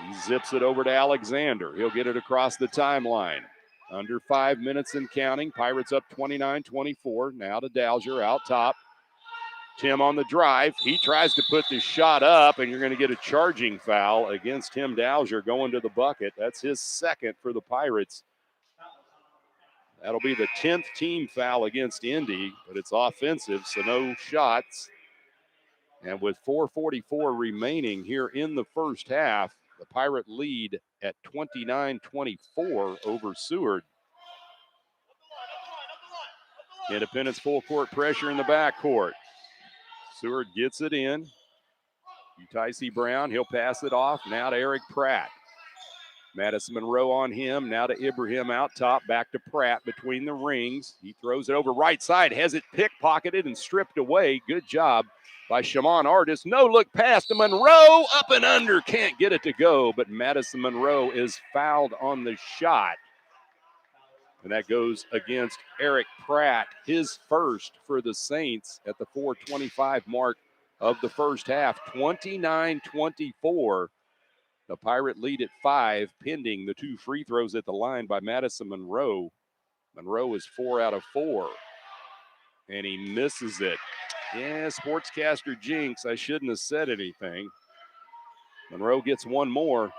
He zips it over to Alexander. He'll get it across the timeline. Under 5 minutes and counting. Pirates up 29-24. Now to Dowser out top. Tim on the drive. He tries to put the shot up, and you're going to get a charging foul against Tim Dowser going to the bucket. That's his second for the Pirates. That'll be the 10th team foul against Indy, but it's offensive, so no shots. And with 4:44 remaining here in the first half, the Pirate lead at 29-24 over Seward. Independence full court pressure in the backcourt. Seward gets it in. Tycee Brown, he'll pass it off. Now to Eric Pratt. Madison Monroe on him. Now to Ibrahim out top. Back to Pratt between the rings. He throws it over right side. Has it pickpocketed and stripped away. Good job by Shaman Artis. No look pass to Monroe. Up and under. Can't get it to go. But Madison Monroe is fouled on the shot. And that goes against Eric Pratt. His first for the Saints at the 4:25 mark of the first half, 29-24. The Pirate lead at 5, pending the 2 free throws at the line by Madison Monroe. Monroe is 4 out of 4, and he misses it. Yeah, sportscaster jinx. I shouldn't have said anything. Monroe gets one more.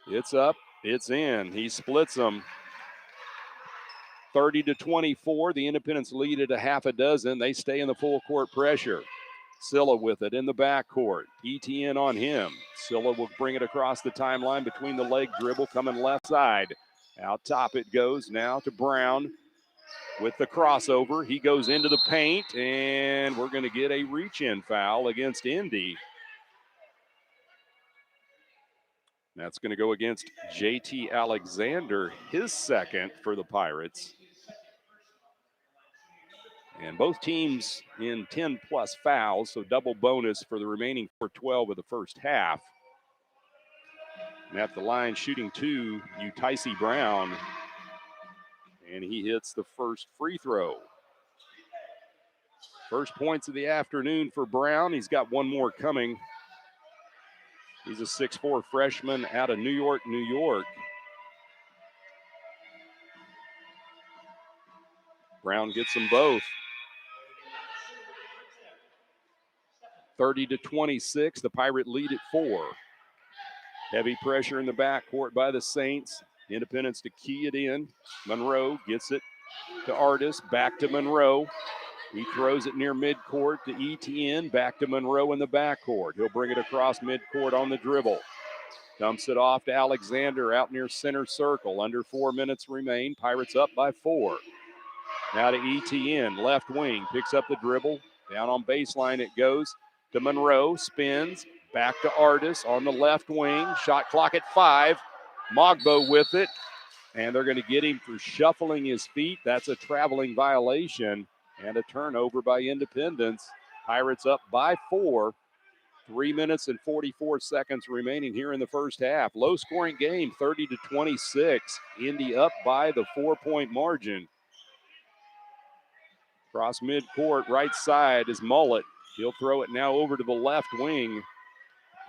It's up. It's in. He splits them. 30-24. The Independents lead at a half a dozen. They stay in the full court pressure. Silla with it in the backcourt. ETN on him. Silla will bring it across the timeline between the leg dribble, coming left side. Out top it goes now to Brown with the crossover. He goes into the paint, and we're going to get a reach-in foul against Indy. That's going to go against JT Alexander, his second for the Pirates. And both teams in 10-plus fouls, so double bonus for the remaining 4:12 of the first half. And at the line, shooting 2, Utice Brown. And he hits the first free throw. First points of the afternoon for Brown. He's got one more coming. He's a 6'4" freshman out of New York, New York. Brown gets them both. 30-26, the Pirate lead at 4. Heavy pressure in the backcourt by the Saints. Independents to key it in. Monroe gets it to Artis, back to Monroe. He throws it near midcourt to ETN, back to Monroe in the backcourt. He'll bring it across midcourt on the dribble. Dumps it off to Alexander out near center circle. Under 4 minutes remain. Pirates up by 4. Now to ETN, left wing, picks up the dribble. Down on baseline it goes to Monroe, spins, back to Artis on the left wing. Shot clock at 5. Mogbo with it, and they're going to get him for shuffling his feet. That's a traveling violation and a turnover by Independence. Pirates up by 4. 3 minutes and 44 seconds remaining here in the first half. Low-scoring game, 30-26. Indy up by the 4-point margin. Cross midcourt, right side is Mullet. He'll throw it now over to the left wing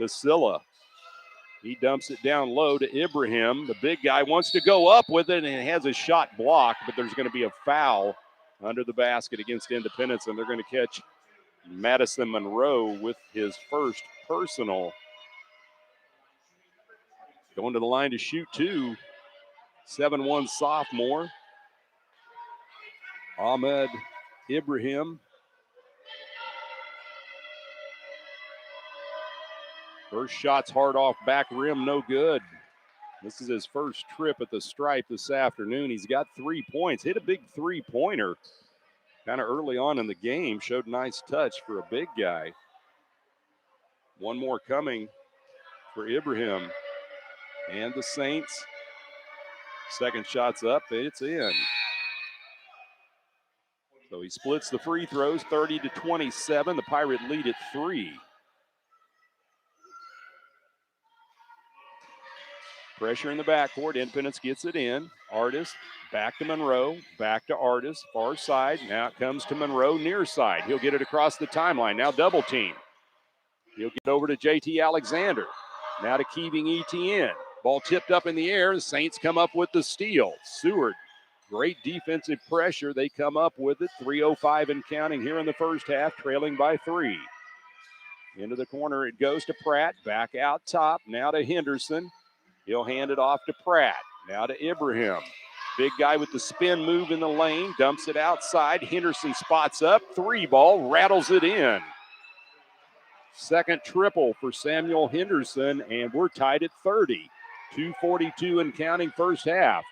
to Silla. He dumps it down low to Ibrahim. The big guy wants to go up with it and has a shot blocked, but there's going to be a foul under the basket against Independence, and they're going to catch Madison Monroe with his first personal. Going to the line to shoot 2. 7'1" sophomore Ahmed Ibrahim. First shot's hard off back rim, no good. This is his first trip at the stripe this afternoon. He's got 3 points. Hit a big three-pointer kind of early on in the game. Showed nice touch for a big guy. One more coming for Ibrahim. And the Saints. Second shot's up. It's in. So he splits the free throws, 30-27. The Pirate lead at 3. Pressure in the backcourt. Independence gets it in. Artis back to Monroe. Back to Artis. Far side. Now it comes to Monroe near side. He'll get it across the timeline. Now double team. He'll get over to JT Alexander. Now to Keeving ETN. Ball tipped up in the air. The Saints come up with the steal. Seward. Great defensive pressure. They come up with it. 3:05 and counting here in the first half, trailing by 3. Into the corner it goes to Pratt. Back out top. Now to Henderson. He'll hand it off to Pratt. Now to Ibrahim. Big guy with the spin move in the lane. Dumps it outside. Henderson spots up. 3 ball. Rattles it in. Second triple for Samuel Henderson. And we're tied at 30. 2:42 and counting first half.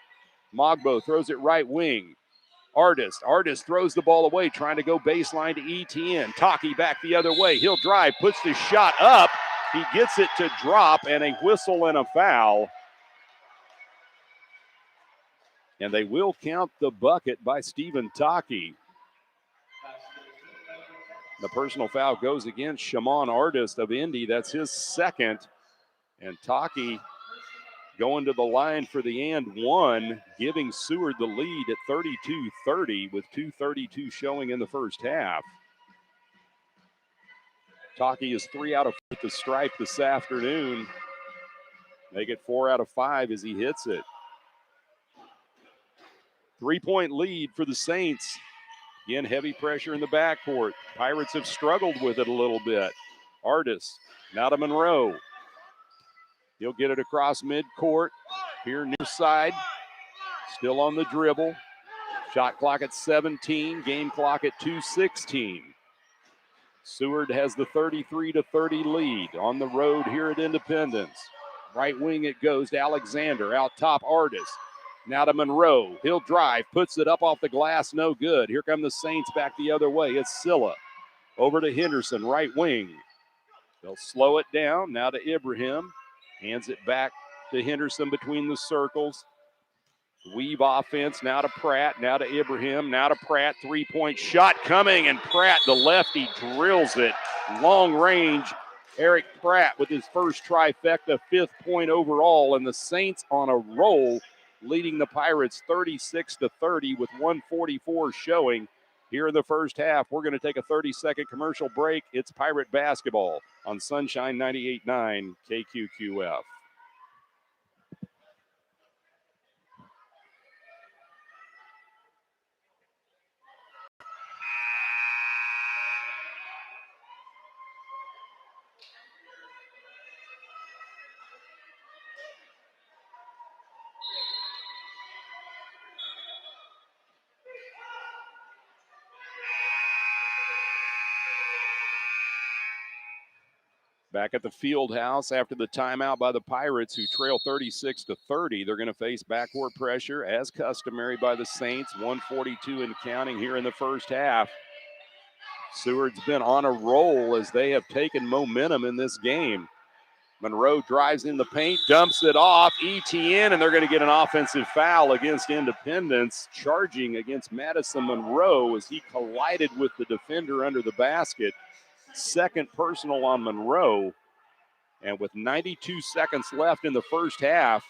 Mogbo throws it right wing. Artis throws the ball away. Trying to go baseline to ETN. Taki back the other way. He'll drive. Puts the shot up. He gets it to drop, and a whistle and a foul. And they will count the bucket by Stephen Taki. The personal foul goes against Shimon Artis of Indy. That's his second. And Taki going to the line for the and one, giving Seward the lead at 32-30 with 2:32 showing in the first half. Taki is 3 out of 4 at the stripe this afternoon. Make it 4 out of 5 as he hits it. 3-point lead for the Saints. Again, heavy pressure in the backcourt. Pirates have struggled with it a little bit. Artis, now to Monroe. He'll get it across midcourt. Here near side. Still on the dribble. Shot clock at 17. Game clock at 2:16. Seward has the 33-30 lead on the road here at Independence. Right wing it goes to Alexander. Out top, Artis. Now to Monroe. He'll drive. Puts it up off the glass. No good. Here come the Saints back the other way. It's Silla. Over to Henderson. Right wing. They'll slow it down. Now to Ibrahim. Hands it back to Henderson between the circles. Weave offense. Now to Pratt. Now to Ibrahim. Now to Pratt. 3-point shot coming. And Pratt, the lefty, drills it. Long range. Eric Pratt with his first trifecta, 5th point overall. And the Saints on a roll, leading the Pirates 36-30 with 1:44 showing here in the first half. We're going to take a 30-second commercial break. It's Pirate basketball on Sunshine 98.9 KQQF. Back at the field house after the timeout by the Pirates, who trail 36-30. They're going to face backcourt pressure as customary by the Saints. 1:42 and counting here in the first half. Seward's been on a roll as they have taken momentum in this game. Monroe drives in the paint, dumps it off, ETN, and they're going to get an offensive foul against Independence, charging against Madison Monroe as he collided with the defender under the basket. Second personal on Monroe. And with 92 seconds left in the first half,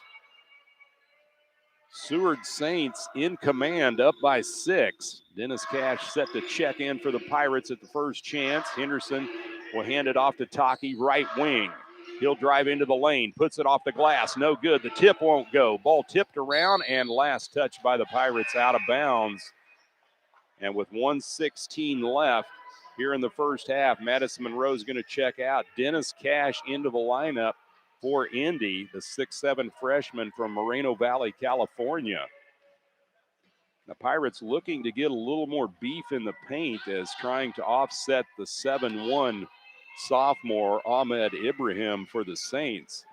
Seward Saints in command, up by 6. Dennis Cash set to check in for the Pirates at the first chance. Henderson will hand it off to Taki, right wing. He'll drive into the lane, puts it off the glass, no good. The tip won't go. Ball tipped around, and last touch by the Pirates out of bounds. And with 1:16 left here in the first half, Madison Monroe is going to check out. Dennis Cash into the lineup for Indy, the 6'7" freshman from Moreno Valley, California. The Pirates looking to get a little more beef in the paint as trying to offset the 7'1" sophomore Ahmed Ibrahim for the Saints.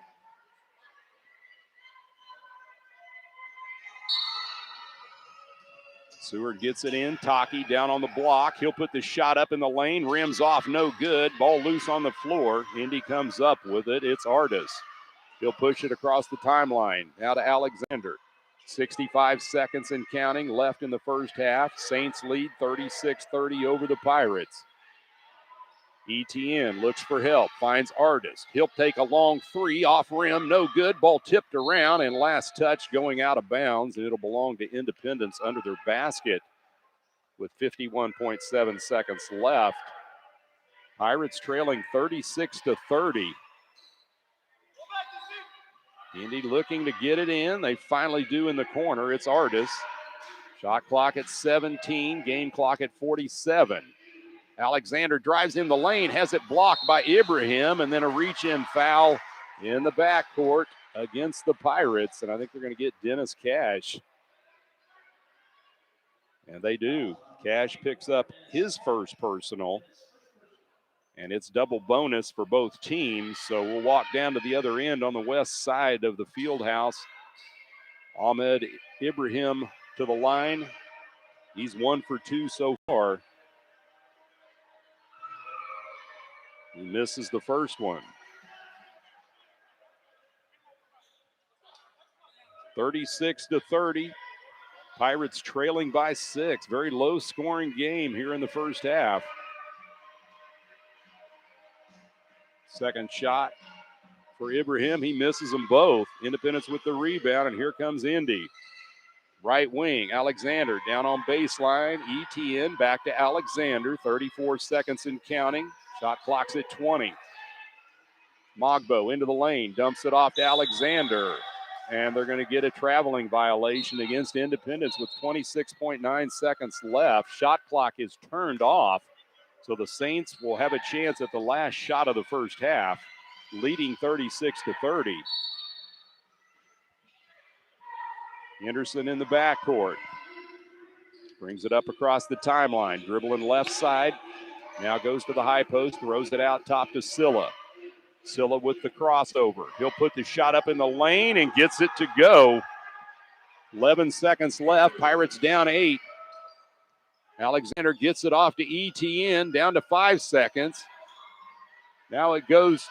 Seward gets it in. Taki down on the block. He'll put the shot up in the lane. Rims off, no good. Ball loose on the floor. Indy comes up with it. It's Artis. He'll push it across the timeline. Now to Alexander. 65 seconds and counting left in the first half. Saints lead 36-30 over the Pirates. ETN looks for help, finds Artis. He'll take a long 3 off rim, no good. Ball tipped around, and last touch going out of bounds, and it'll belong to Independence under their basket with 51.7 seconds left. Pirates trailing 36-30. Indy looking to get it in. They finally do in the corner. It's Artis. Shot clock at 17, game clock at 47. Alexander drives in the lane, has it blocked by Ibrahim, and then a reach-in foul in the backcourt against the Pirates. And I think they're going to get Dennis Cash. And they do. Cash picks up his first personal. And it's double bonus for both teams. So we'll walk down to the other end on the west side of the field house. Ahmed Ibrahim to the line. He's 1 for 2 so far. He misses the first one. 36-30. Pirates trailing by 6. Very low scoring game here in the first half. Second shot for Ibrahim. He misses them both. Independence with the rebound, and here comes Indy. Right wing, Alexander down on baseline. ETN back to Alexander. 34 seconds and counting. Shot clock's at 20. Mogbo into the lane, dumps it off to Alexander. And they're going to get a traveling violation against Independence with 26.9 seconds left. Shot clock is turned off. So the Saints will have a chance at the last shot of the first half, leading 36-30. Henderson in the backcourt. Brings it up across the timeline, dribbling left side. Now goes to the high post, throws it out top to Silla. Silla with the crossover. He'll put the shot up in the lane and gets it to go. 11 seconds left. Pirates down 8. Alexander gets it off to ETN, down to 5 seconds. Now it goes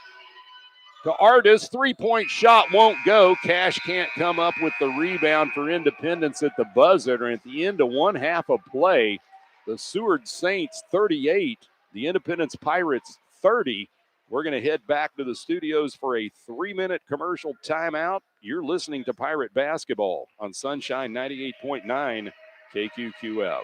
to Artis. Three-point shot won't go. Cash can't come up with the rebound for Independence at the buzzer. And at the end of one half of play, the Seward Saints 38, the Independence Pirates 30. We're going to head back to the studios for a 3-minute commercial timeout. You're listening to Pirate Basketball on Sunshine 98.9 KQQF.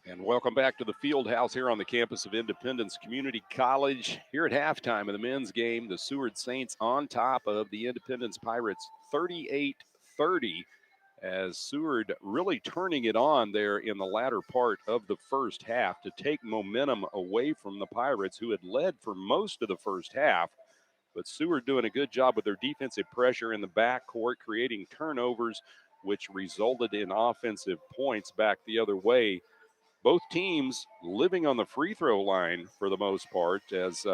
And welcome back to the field house here on the campus of Independence Community College. Here at halftime of the men's game, the Seward Saints on top of the Independence Pirates 38-30, as Seward really turning it on there in the latter part of the first half to take momentum away from the Pirates, who had led for most of the first half. But Seward doing a good job with their defensive pressure in the backcourt, creating turnovers, which resulted in offensive points back the other way. Both teams living on the free throw line for the most part, as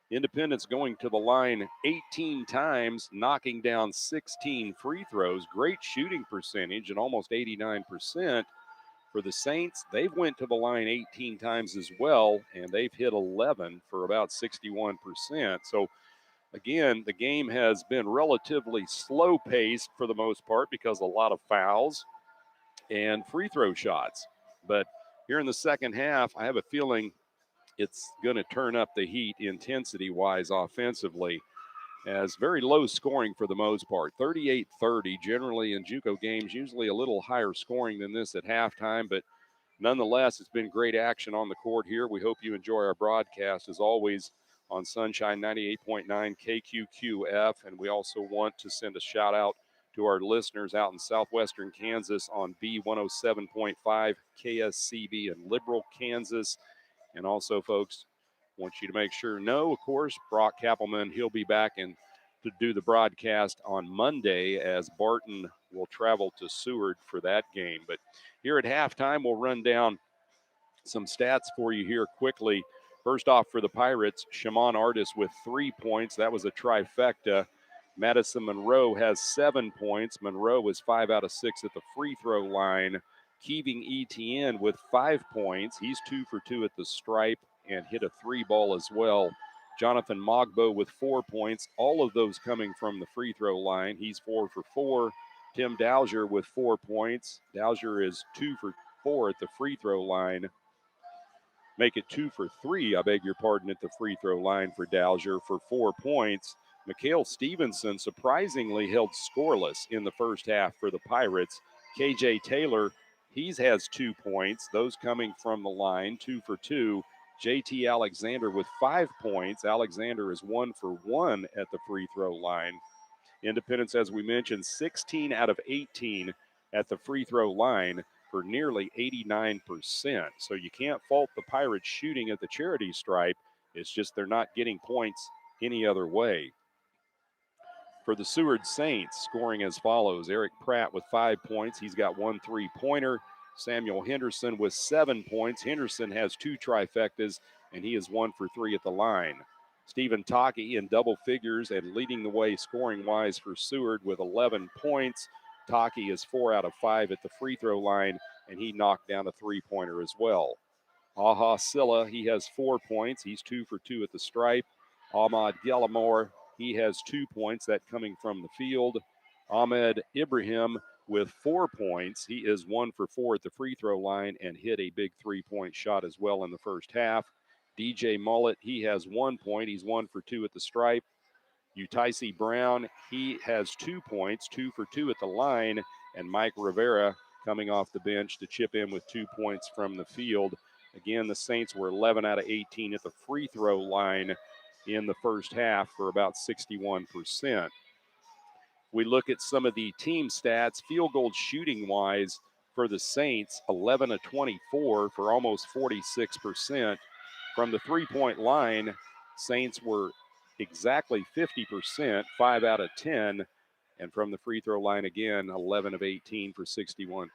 Independence going to the line 18 times, knocking down 16 free throws. Great shooting percentage and almost 89%. For the Saints, they've went to the line 18 times as well, and they've hit 11 for about 61%. So again, the game has been relatively slow paced for the most part because a lot of fouls and free throw shots. But here in the second half, I have a feeling it's going to turn up the heat intensity-wise offensively, as very low scoring for the most part. 38-30, generally in JUCO games, usually a little higher scoring than this at halftime, but nonetheless, it's been great action on the court here. We hope you enjoy our broadcast, as always, on Sunshine 98.9 KQQF, and we also want to send a shout-out to our listeners out in southwestern Kansas on B107.5 KSCB in Liberal, Kansas. And also, folks, want you to make sure, of course, Brock Kappelman, he'll be back and to do the broadcast on Monday as Barton will travel to Seward for that game. But here at halftime, we'll run down some stats for you here quickly. First off, for the Pirates, Shimon Artis with 3 points. That was a trifecta. Madison Monroe has 7 points. Monroe is 5 out of 6 at the free throw line. Keeving Etienne with 5 points. He's 2 for 2 at the stripe and hit a 3 ball as well. Jonathan Mogbo with 4 points. All of those coming from the free throw line. He's 4 for 4. Tim Dowser with 4 points. Dowser is 2 for 4 at the free throw line. Make it 2 for 3, I beg your pardon, at the free throw line for Dowser for 4 points. Mikhail Stevenson surprisingly held scoreless in the first half for the Pirates. KJ Taylor, he has 2 points, those coming from the line, 2 for 2. JT Alexander with 5 points. Alexander is 1 for 1 at the free throw line. Independence, as we mentioned, 16 out of 18 at the free throw line for nearly 89%. So you can't fault the Pirates shooting at the charity stripe. It's just they're not getting points any other way. For the Seward Saints, scoring as follows. Eric Pratt with 5 points. He's got 1 3-pointer. Samuel Henderson with 7 points. Henderson has 2 trifectas, and he is 1 for 3 at the line. Stephen Taki in double figures and leading the way scoring-wise for Seward with 11 points. Taki is 4 out of 5 at the free throw line, and he knocked down a 3-pointer as well. Aha Silla, he has 4 points. He's 2 for 2 at the stripe. Ahmad Gallimore, he has 2 points, that coming from the field. Ahmed Ibrahim with 4 points. He is 1 for 4 at the free throw line and hit a big 3-point shot as well in the first half. DJ Mullet, he has 1 point. He's 1 for 2 at the stripe. Utaisi Brown, he has 2 points, 2 for 2 at the line. And Mike Rivera coming off the bench to chip in with 2 points from the field. Again, the Saints were 11 out of 18 at the free throw line in the first half for about 61%. We look at some of the team stats, field goal shooting-wise for the Saints, 11 of 24 for almost 46%. From the three-point line, Saints were exactly 50%, 5 out of 10. And from the free throw line again, 11 of 18 for 61%.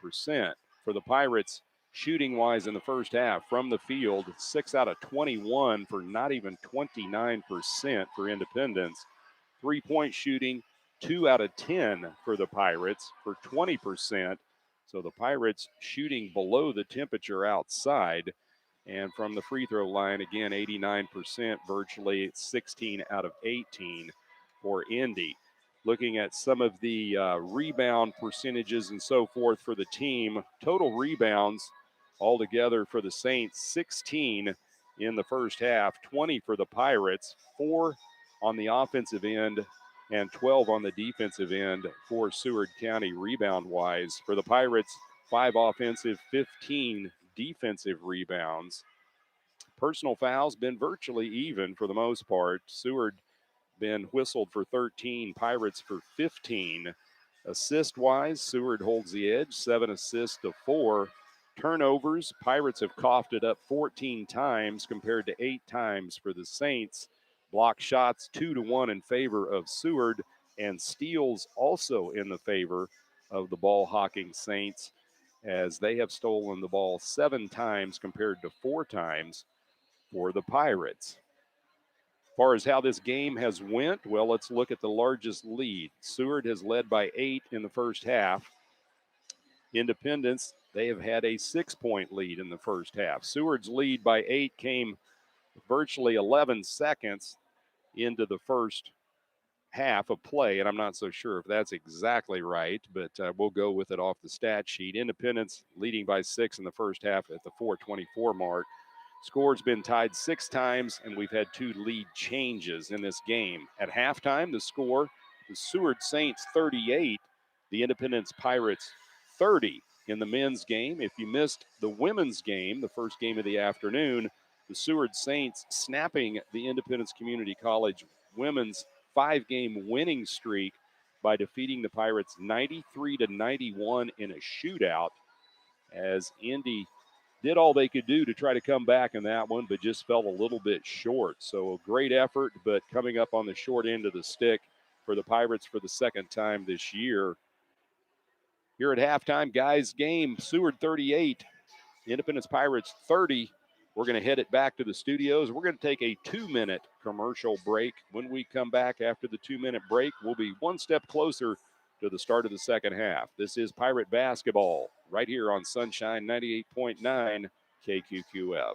For the Pirates, shooting-wise in the first half, from the field, 6 out of 21 for not even 29% for Independence. Three-point shooting, 2 out of 10 for the Pirates for 20%. So the Pirates shooting below the temperature outside. And from the free throw line, again, 89%, virtually 16 out of 18 for Indy. Looking at some of the rebound percentages and so forth for the team, total rebounds altogether for the Saints, 16 in the first half, 20 for the Pirates, 4 on the offensive end and 12 on the defensive end for Seward County rebound-wise. For the Pirates, 5 offensive, 15 defensive rebounds. Personal fouls been virtually even for the most part. Seward been whistled for 13, Pirates for 15. Assist-wise, Seward holds the edge, 7 assists to 4. Turnovers, Pirates have coughed it up 14 times compared to 8 times for the Saints. Block shots 2-1 in favor of Seward, and steals also in the favor of the ball-hawking Saints, as they have stolen the ball 7 times compared to 4 times for the Pirates. far as how this game has went, well, let's look at the largest lead. Seward has led by 8 in the first half. Independence, they have had a 6-point lead in the first half. Seward's lead by 8 came virtually 11 seconds into the first half of play, and I'm not so sure if that's exactly right, but we'll go with it off the stat sheet. Independence leading by 6 in the first half at the 4:24 mark. Score's been tied 6 times, and we've had 2 lead changes in this game. At halftime, the score, the Seward Saints 38, the Independence Pirates 30 in the men's game. If you missed the women's game, the first game of the afternoon, the Seward Saints snapping the Independence Community College women's 5-game winning streak by defeating the Pirates 93-91 in a shootout, as Indy did all they could do to try to come back in that one, but just fell a little bit short. So a great effort, but coming up on the short end of the stick for the Pirates for the second time this year. Here at halftime, guys, game, Seward 38, Independence Pirates 30. We're going to head it back to the studios. We're going to take a 2-minute commercial break. When we come back after the 2-minute break, we'll be one step closer to the start of the second half. This is Pirate Basketball right here on Sunshine 98.9 KQQF.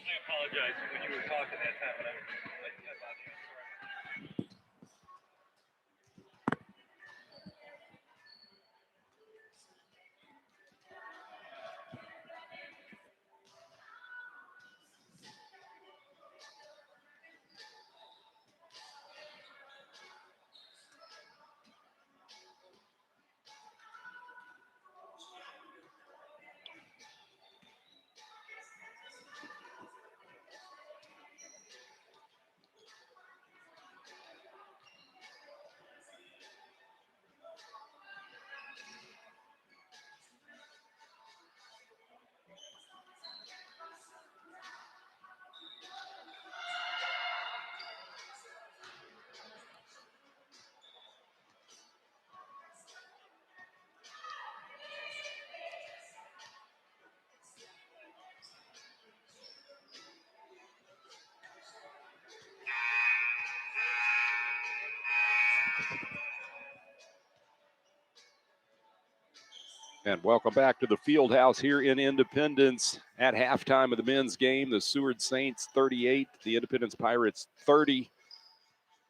I apologize when you were talking that time, but I thought you. And welcome back to the field house here in Independence. At halftime of the men's game, the Seward Saints 38, the Independence Pirates 30.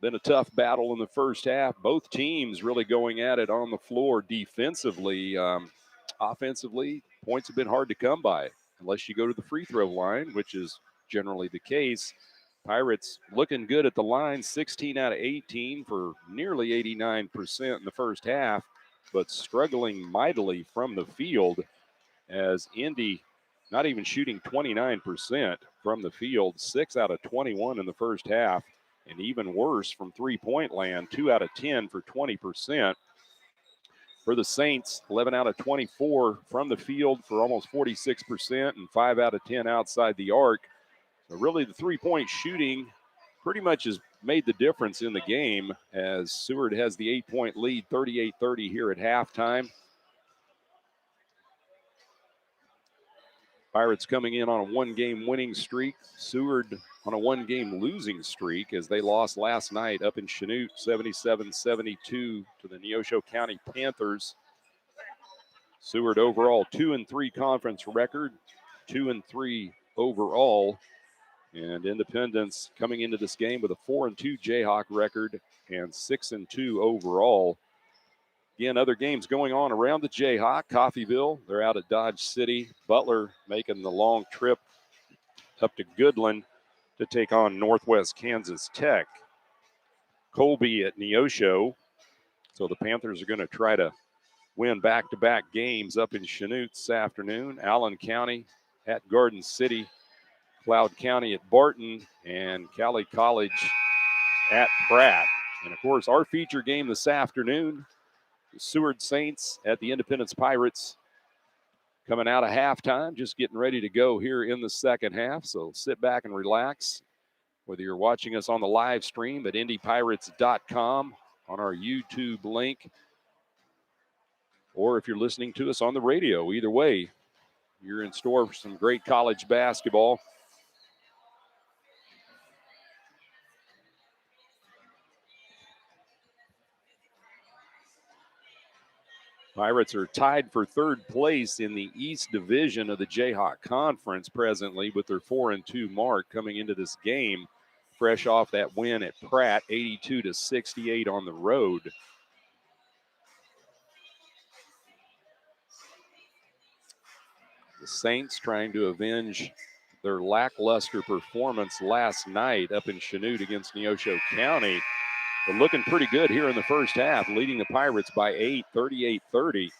Been a tough battle in the first half. Both teams really going at it on the floor defensively. Offensively, points have been hard to come by unless you go to the free throw line, which is generally the case. Pirates looking good at the line, 16 out of 18 for nearly 89% in the first half, but struggling mightily from the field, as Indy not even shooting 29% from the field, 6 out of 21 in the first half, and even worse from three-point land, 2 out of 10 for 20%. For the Saints, 11 out of 24 from the field for almost 46%, and 5 out of 10 outside the arc. So really the three-point shooting pretty much has made the difference in the game, as Seward has the 8-point lead, 38-30 here at halftime. Pirates coming in on a 1-game winning streak. Seward on a 1-game losing streak, as they lost last night up in Chanute, 77-72 to the Neosho County Panthers. Seward overall 2-3 conference record, 2-3 overall. And Independence coming into this game with a 4-2 Jayhawk record and 6-2 overall. Again, other games going on around the Jayhawk. Coffeyville, they're out at Dodge City. Butler making the long trip up to Goodland to take on Northwest Kansas Tech. Colby at Neosho. So the Panthers are going to try to win back-to-back games up in Chanute this afternoon. Allen County at Garden City. Cloud County at Barton. And Cali College at Pratt. And, of course, our feature game this afternoon, the Seward Saints at the Independence Pirates. Coming out of halftime, just getting ready to go here in the second half. So sit back and relax. Whether you're watching us on the live stream at indypirates.com, on our YouTube link, or if you're listening to us on the radio, either way, you're in store for some great college basketball. Pirates are tied for third place in the East Division of the Jayhawk Conference presently with their 4-2 mark coming into this game, fresh off that win at Pratt, 82-68 on the road. The Saints trying to avenge their lackluster performance last night up in Chanute against Neosho County. They're looking pretty good here in the first half, leading the Pirates by 8, 38-30.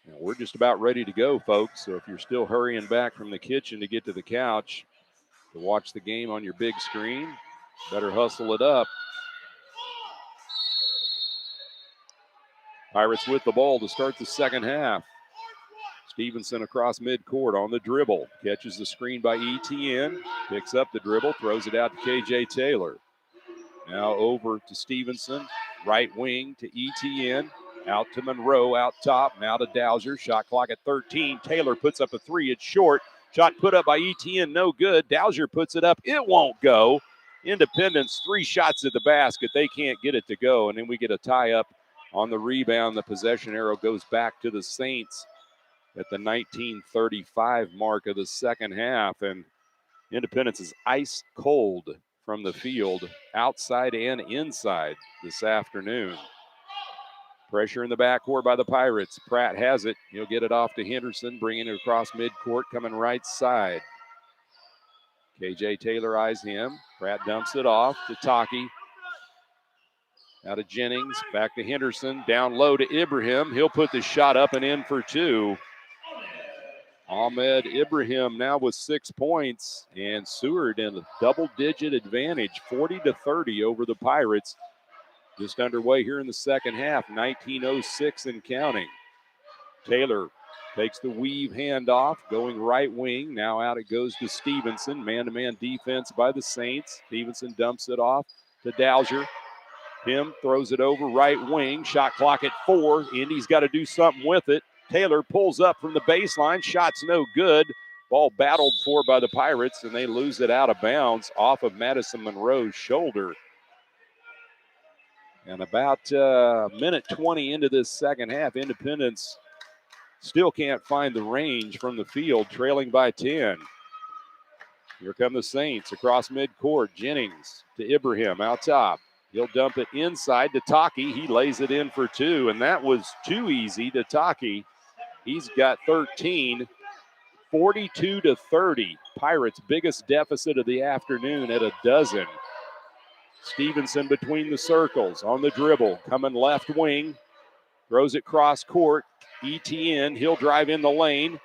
Now, we're just about ready to go, folks, so if you're still hurrying back from the kitchen to get to the couch to watch the game on your big screen, better hustle it up. Pirates with the ball to start the second half. Stevenson across midcourt on the dribble. Catches the screen by ETN. Picks up the dribble, throws it out to KJ Taylor. Now over to Stevenson. Right wing to ETN. Out to Monroe, out top. Now to Dowser. Shot clock at 13. Taylor puts up a three. It's short. Shot put up by ETN, no good. Dowser puts it up. It won't go. Independence, 3 shots at the basket. They can't get it to go. And then we get a tie-up on the rebound. The possession arrow goes back to the Saints at the 19:35 mark of the second half. And Independence is ice cold from the field, outside and inside this afternoon. Pressure in the backcourt by the Pirates. Pratt has it. He'll get it off to Henderson, bringing it across midcourt, coming right side. KJ Taylor eyes him. Pratt dumps it off to Taki. Out to Jennings, back to Henderson, down low to Ibrahim. He'll put the shot up and in for 2. Ahmed Ibrahim now with 6 points, and Seward in a double-digit advantage, 40-30 over the Pirates. Just underway here in the second half, 19:06 and counting. Taylor takes the weave handoff, going right wing. Now out it goes to Stevenson. Man-to-man defense by the Saints. Stevenson dumps it off to Dowser. Him throws it over right wing. Shot clock at 4. Indy's got to do something with it. Taylor pulls up from the baseline. Shot's no good. Ball battled for by the Pirates, and they lose it out of bounds off of Madison Monroe's shoulder. And about minute 20 into this second half, Independence still can't find the range from the field, trailing by 10. Here come the Saints across midcourt. Jennings to Ibrahim out top. He'll dump it inside to Taki. He lays it in for 2, and that was too easy to Taki. He's got 13, 42-30. Pirates' biggest deficit of the afternoon at a dozen. Stevenson between the circles on the dribble, coming left wing, throws it cross court. ETN, he'll drive in the lane,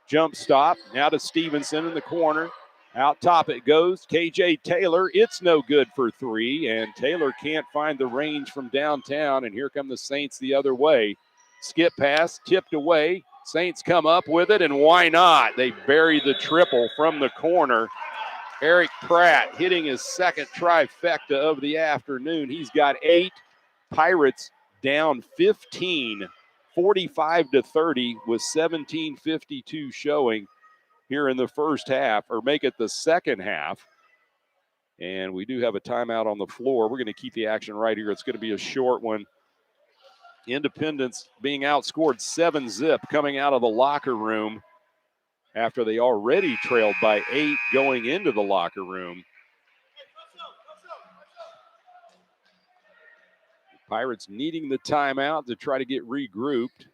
jump stop. Now to Stevenson in the corner. Out top it goes. KJ Taylor, it's no good for 3, and Taylor can't find the range from downtown, and here come the Saints the other way. Skip pass, tipped away. Saints come up with it, and why not? They bury the triple from the corner. Eric Pratt hitting his second trifecta of the afternoon. He's got 8. Pirates down 15, 45-30 with 17:52 showing here in the first half, or make it the second half. And we do have a timeout on the floor. We're going to keep the action right here. It's going to be a short one. Independence being outscored 7-zip coming out of the locker room after they already trailed by 8 going into the locker room. Pirates needing the timeout to try to get regrouped.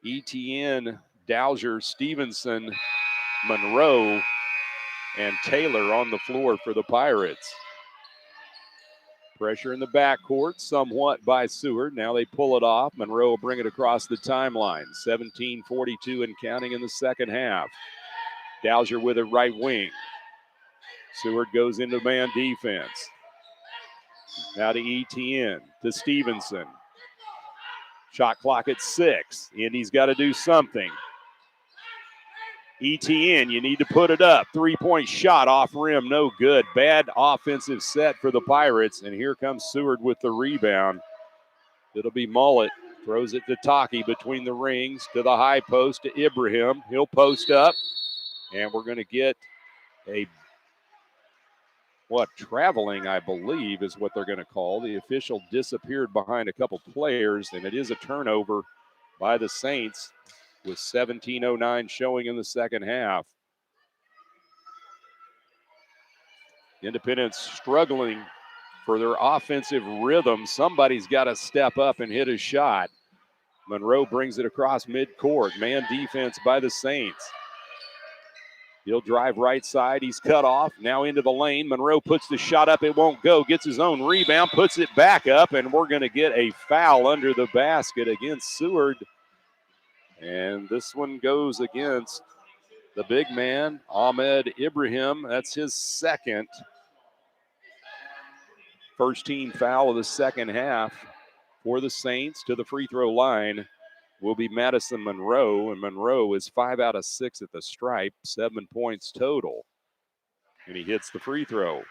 ETN, Dowser, Stevenson, Monroe, and Taylor on the floor for the Pirates. Pressure in the backcourt, somewhat by Seward. Now they pull it off. Monroe will bring it across the timeline. 17:42 and counting in the second half. Dowser with it right wing. Seward goes into man defense. Now to ETN, to Stevenson. Shot clock at 6. Indy's got to do something. ETN, you need to put it up. 3-point shot off rim, no good. Bad offensive set for the Pirates, and here comes Seward with the rebound. It'll be Mullet. Throws it to Taki between the rings, to the high post, to Ibrahim. He'll post up, and we're going to get a traveling, I believe, is what they're going to call. The official disappeared behind a couple players, and it is a turnover by the Saints with 17:09 showing in the second half. Independence struggling for their offensive rhythm. Somebody's got to step up and hit a shot. Monroe brings it across midcourt. Man defense by the Saints. He'll drive right side. He's cut off. Now into the lane. Monroe puts the shot up. It won't go. Gets his own rebound. Puts it back up. And we're going to get a foul under the basket against Seward. And this one goes against the big man, Ahmed Ibrahim. That's his second. First team foul of the second half for the Saints. To the free throw line will be Madison Monroe, and Monroe is 5 out of 6 at the stripe, 7 points total. And he hits the free throw.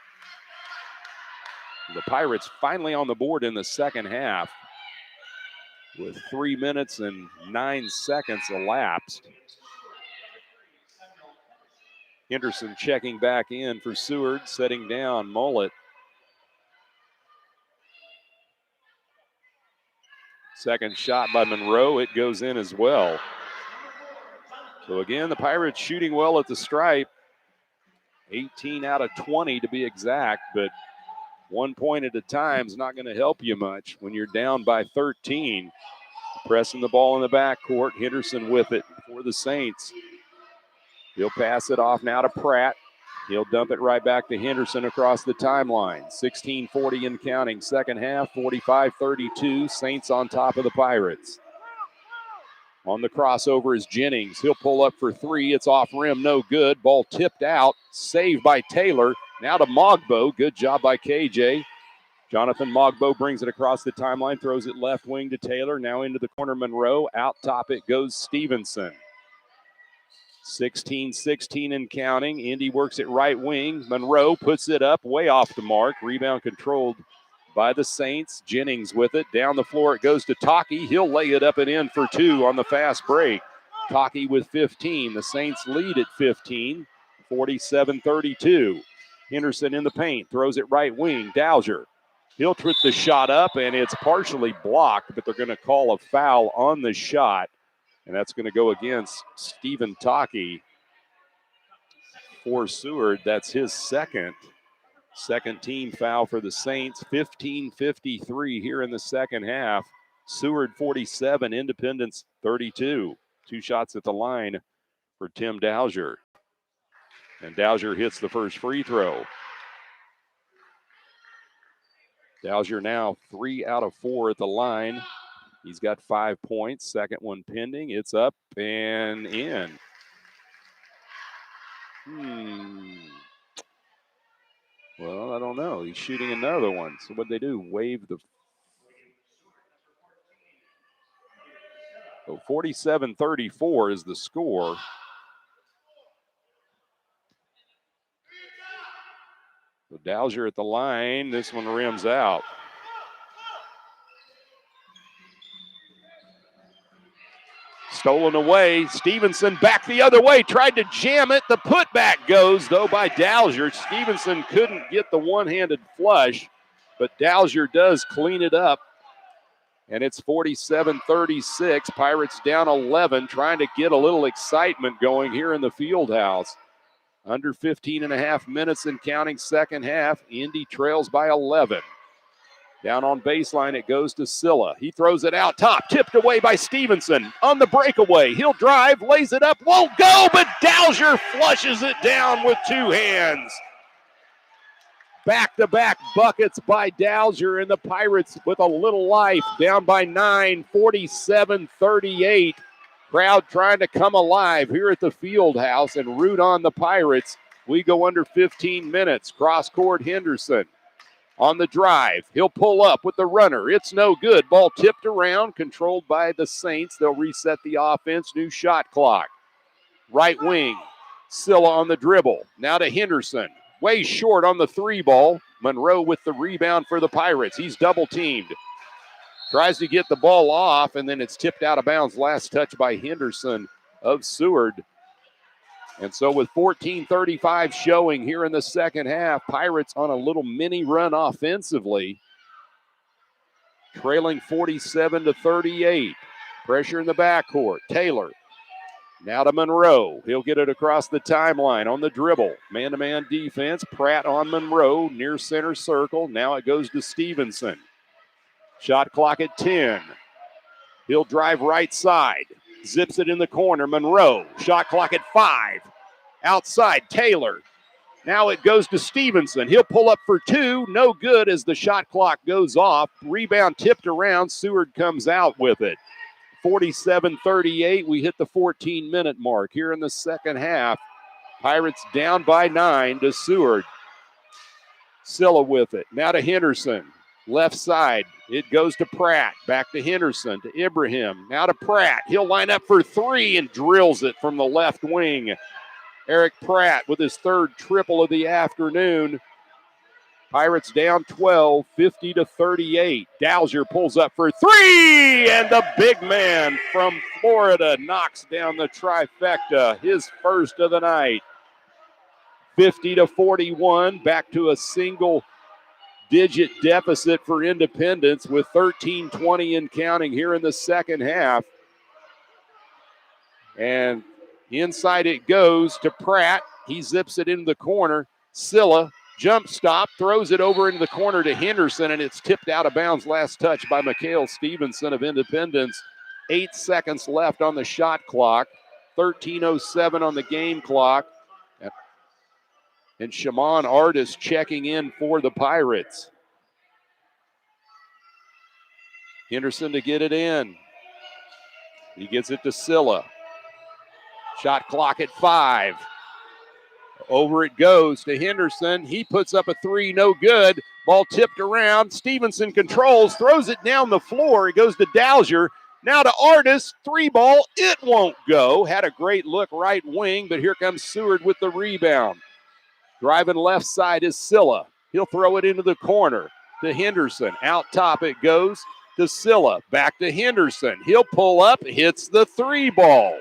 The Pirates finally on the board in the second half with 3 minutes and 9 seconds elapsed. Henderson checking back in for Seward, setting down Mullet. Second shot by Monroe, it goes in as well. So again, the Pirates shooting well at the stripe. 18 out of 20 to be exact, but 1 point at a time is not going to help you much when you're down by 13. Pressing the ball in the backcourt, Henderson with it for the Saints. He'll pass it off now to Pratt. He'll dump it right back to Henderson across the timeline. 16:40 and counting. Second half, 45-32. Saints on top of the Pirates. On the crossover is Jennings. He'll pull up for 3. It's off rim, no good. Ball tipped out. Saved by Taylor. Now to Mogbo. Good job by KJ. Jonathan Mogbo brings it across the timeline. Throws it left wing to Taylor. Now into the corner, Monroe. Out top it goes Stevenson. 16-16 and counting. Indy works it right wing. Monroe puts it up way off the mark. Rebound controlled by the Saints. Jennings with it. Down the floor it goes to Taki. He'll lay it up and in for 2 on the fast break. Taki with 15. The Saints lead at 15. 47-32. Henderson in the paint. Throws it right wing. Dowser. He'll trip the shot up, and it's partially blocked, but they're going to call a foul on the shot. And that's going to go against Stephen Taki for Seward. That's his second team foul for the Saints. 15:53 here in the second half. Seward 47, Independence 32. 2 shots at the line for Tim Dowser. And Dowser hits the first free throw. Dowser now 3 out of 4 at the line. He's got 5 points. Second one pending. It's up and in. Well, I don't know. He's shooting another one. So what'd they do? Wave the... 47-34 is the score. So Dowser at the line. This one rims out. Stolen away. Stevenson back the other way. Tried to jam it. The putback goes, though, by Dowser. Stevenson couldn't get the one-handed flush, but Dowser does clean it up. And it's 47-36. Pirates down 11, trying to get a little excitement going here in the field house. Under 15 and a half minutes and counting second half. Indy trails by 11. Down on baseline, it goes to Silla. He throws it out top, tipped away by Stevenson. On the breakaway, he'll drive, lays it up, won't go, but Dowser flushes it down with two hands. Back-to-back buckets by Dowser, and the Pirates with a little life, down by 9, 47-38. Crowd trying to come alive here at the field house and root on the Pirates. We go under 15 minutes. Cross-court Henderson on the drive. He'll pull up with the runner. It's no good. Ball tipped around, controlled by the Saints. They'll reset the offense. New shot clock. Right wing. Silla on the dribble. Now to Henderson. Way short on the three ball. Monroe with the rebound for the Pirates. He's double teamed. Tries to get the ball off, and then it's tipped out of bounds. Last touch by Henderson of Seward. And so with 14:35 showing here in the second half, Pirates on a little mini run offensively, trailing 47-38. Pressure in the backcourt. Taylor now to Monroe. He'll get it across the timeline on the dribble. Man-to-man defense. Pratt on Monroe near center circle. Now it goes to Stevenson. Shot clock at 10. He'll drive right side. Zips it in the corner. Monroe. Shot clock at 5. Outside, Taylor. Now it goes to Stevenson. He'll pull up for 2. No good as the shot clock goes off. Rebound tipped around. Seward comes out with it. 47-38. We hit the 14-minute mark here in the second half. Pirates down by 9 to Seward. Silla with it. Now to Henderson. Left side. It goes to Pratt. Back to Henderson. To Ibrahim. Now to Pratt. He'll line up for 3 and drills it from the left wing. Eric Pratt with his third triple of the afternoon. Pirates down 12, 50-38. Dowser pulls up for 3, and the big man from Florida knocks down the trifecta, his first of the night. 50-41, back to a single-digit deficit for Independence with 13:20 and counting here in the second half. And inside it goes to Pratt. He zips it into the corner. Silla, jump stop, throws it over into the corner to Henderson, and it's tipped out of bounds. Last touch by Mikhail Stevenson of Independence. 8 seconds left on the shot clock. 13:07 on the game clock. And Shimon Artis checking in for the Pirates. Henderson to get it in. He gets it to Silla. Shot clock at 5. Over it goes to Henderson. He puts up a 3, no good. Ball tipped around. Stevenson controls, throws it down the floor. It goes to Dowser. Now to Artis. 3 ball. It won't go. Had a great look right wing, but here comes Seward with the rebound. Driving left side is Silla. He'll throw it into the corner to Henderson. Out top it goes to Silla. Back to Henderson. He'll pull up, hits the 3 ball.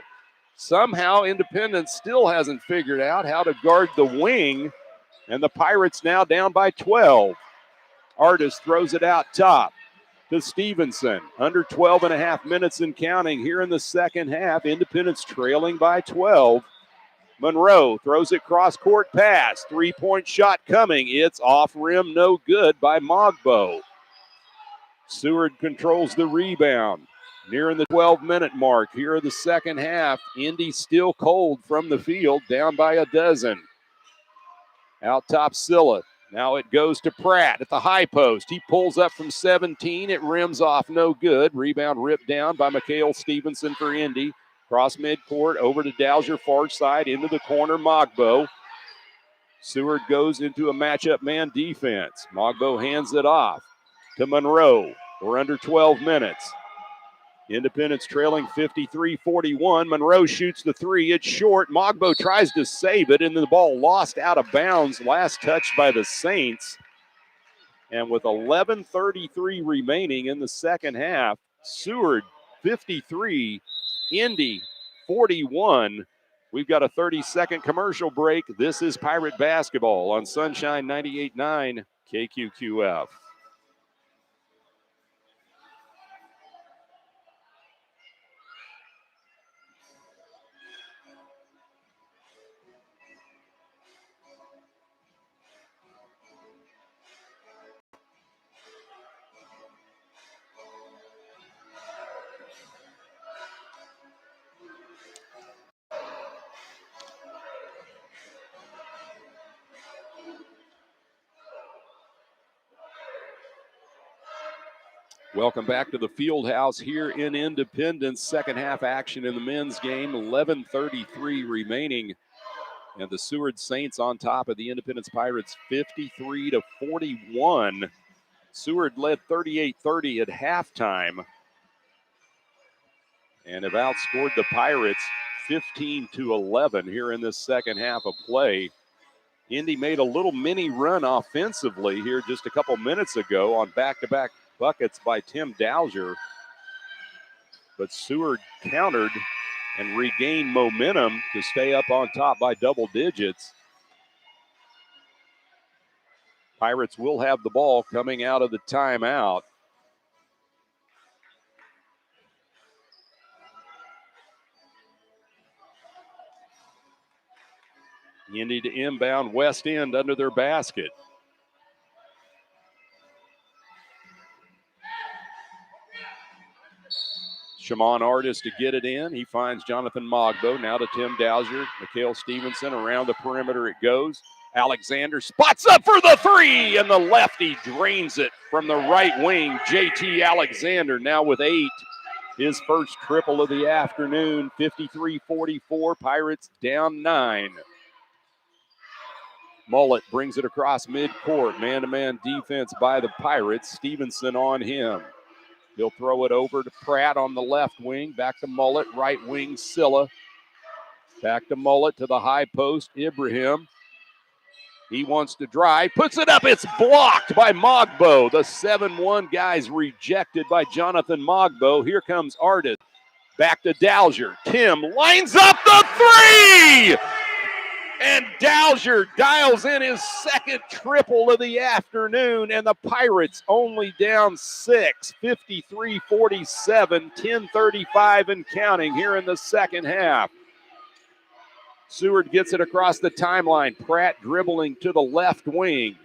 Somehow Independence still hasn't figured out how to guard the wing, and the Pirates now down by 12. Artis throws it out top to Stevenson. Under 12 and a half minutes and counting here in the second half. Independence trailing by 12. Monroe throws it cross-court pass. 3-point shot coming. It's off rim, no good by Mogbo. Seward controls the rebound. Nearing the 12-minute mark here in the second half. Indy still cold from the field, down by a dozen. Out top Silla. Now it goes to Pratt at the high post. He pulls up from 17. It rims off, no good. Rebound ripped down by Mikhail Stevenson for Indy. Cross midcourt, over to Dowser, far side, into the corner, Mogbo. Seward goes into a matchup man defense. Mogbo hands it off to Monroe. We're under 12 minutes. Independence trailing 53-41. Monroe shoots the 3. It's short. Mogbo tries to save it, and the ball lost out of bounds. Last touch by the Saints. And with 11:33 remaining in the second half, Seward 53, Indy 41. We've got a 30-second commercial break. This is Pirate Basketball on Sunshine 98.9 KQQF. Welcome back to the field house here in Independence. Second half action in the men's game. 11:33 remaining. And the Seward Saints on top of the Independence Pirates 53-41. Seward led 38-30 at halftime and have outscored the Pirates 15-11 here in this second half of play. Indy made a little mini run offensively here just a couple minutes ago on back-to-back buckets by Tim Dowser. But Seward countered and regained momentum to stay up on top by double digits. Pirates will have the ball coming out of the timeout. Indy to inbound, West End under their basket. Shimon Artis to get it in. He finds Jonathan Mogbo. Now to Tim Dowser. Mikhail Stevenson around the perimeter it goes. Alexander spots up for the three, and the lefty drains it from the right wing. JT Alexander now with 8. His first triple of the afternoon. 53-44. Pirates down 9. Mullet brings it across midcourt. Man-to-man defense by the Pirates. Stevenson on him. He'll throw it over to Pratt on the left wing. Back to Mullet. Right wing, Silla. Back to Mullet to the high post. Ibrahim. He wants to drive. Puts it up. It's blocked by Mogbo. The 7-1 guy's rejected by Jonathan Mogbo. Here comes Artis. Back to Dowser. Tim lines up the three! And Dowser dials in his second triple of the afternoon, and the Pirates only down 6, 53-47, 10:35 and counting here in the second half. Seward gets it across the timeline. Pratt dribbling to the left wing.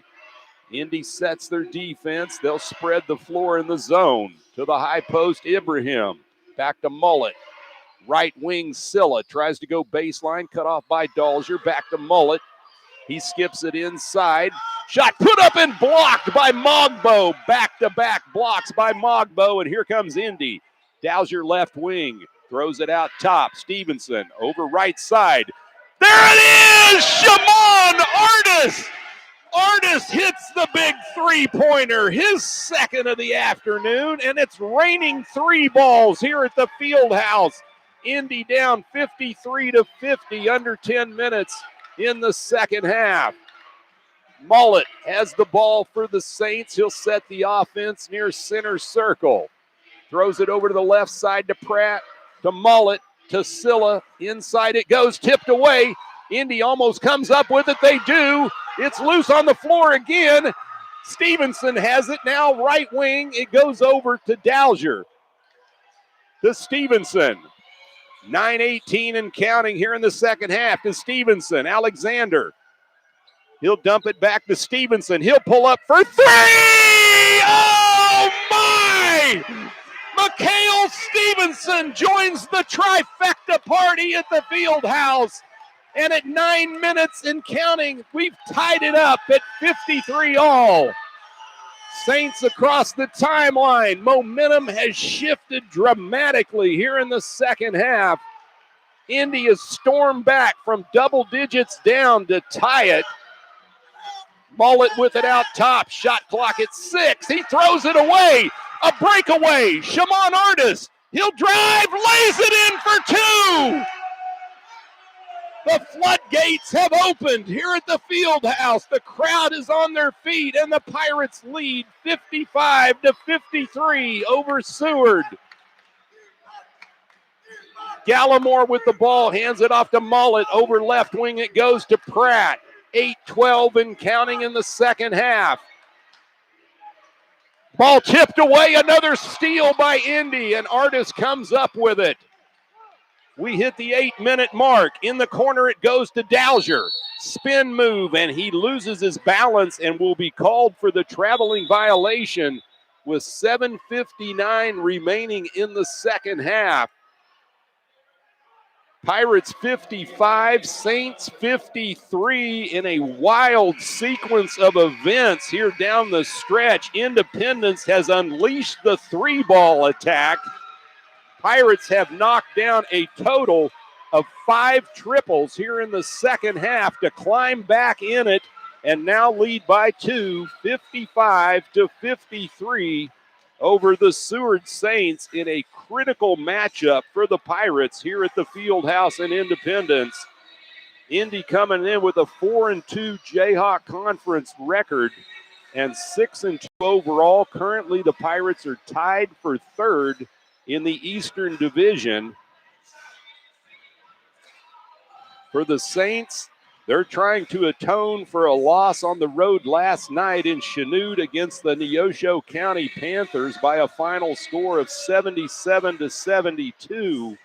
Indy sets their defense. They'll spread the floor in the zone. To the high post, Ibrahim. Back to Mullet. Right wing, Silla tries to go baseline, cut off by Dalzier. Back to Mullet. He skips it inside. Shot put up and blocked by Mogbo. Back-to-back blocks by Mogbo, and here comes Indy. Dowser left wing, throws it out top. Stevenson over right side. There it is! Shimon Artis! Artis hits the big three-pointer, his second of the afternoon, and it's raining 3 balls here at the field house. Indy down 53-50, under 10 minutes in the second half. Mullet has the ball for the Saints. He'll set the offense near center circle. Throws it over to the left side to Pratt, to Mullet, to Silla. Inside it goes, tipped away. Indy almost comes up with it. They do. It's loose on the floor again. Stevenson has it now, right wing. It goes over to Dowser. To Stevenson. 9:18 and counting here in the second half to Stevenson. Alexander. He'll dump it back to Stevenson. He'll pull up for 3! Oh, my! Mikhail Stevenson joins the trifecta party at the field house. And at 9 minutes and counting, we've tied it up at 53 all. Saints across the timeline. Momentum has shifted dramatically here in the second half. Indy has stormed back from double digits down to tie it. Mullet with it out top. Shot clock at 6. He throws it away. A breakaway. Shimon Artis. He'll drive, lays it in for 2. The floodgates have opened here at the field house. The crowd is on their feet, and the Pirates lead 55-53 over Seward. Gallimore with the ball, hands it off to Mullet. Over left wing it goes to Pratt. 8-12 and counting in the second half. Ball tipped away, another steal by Indy, and Artis comes up with it. We hit the 8-minute mark. In the corner it goes to Dowser. Spin move, and he loses his balance and will be called for the traveling violation with 7:59 remaining in the second half. Pirates 55, Saints 53 in a wild sequence of events here down the stretch. Independence has unleashed the three-ball attack. Pirates have knocked down a total of 5 triples here in the second half to climb back in it and now lead by 2, 55-53 over the Seward Saints in a critical matchup for the Pirates here at the Fieldhouse in Independence. Indy coming in with a 4-2 Jayhawk Conference record and 6-2 overall. Currently, the Pirates are tied for third in the Eastern Division. For the Saints, they're trying to atone for a loss on the road last night in Chanute against the Neosho County Panthers by a final score of 77-72.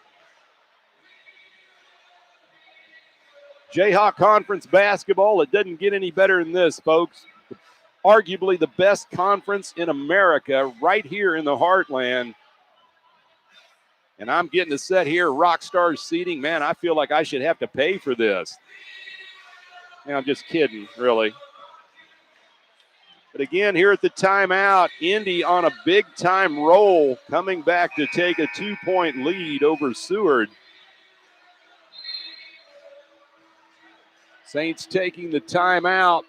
Jayhawk Conference basketball, it doesn't get any better than this, folks. Arguably the best conference in America right here in the heartland. And I'm getting to sit here, Rockstar seating. Man, I feel like I should have to pay for this. And I'm just kidding, really. But again, here at the timeout, Indy on a big-time roll, coming back to take a 2-point lead over Seward. Saints taking the timeout.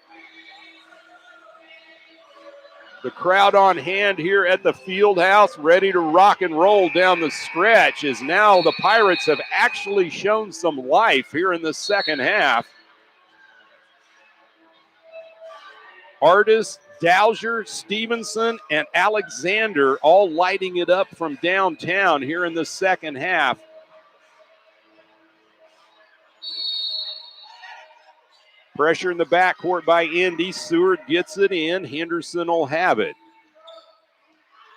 The crowd on hand here at the Fieldhouse, ready to rock and roll down the stretch, as now the Pirates have actually shown some life here in the second half. Artis, Dowser, Stevenson, and Alexander all lighting it up from downtown here in the second half. Pressure in the backcourt by Indy. Seward gets it in. Henderson will have it.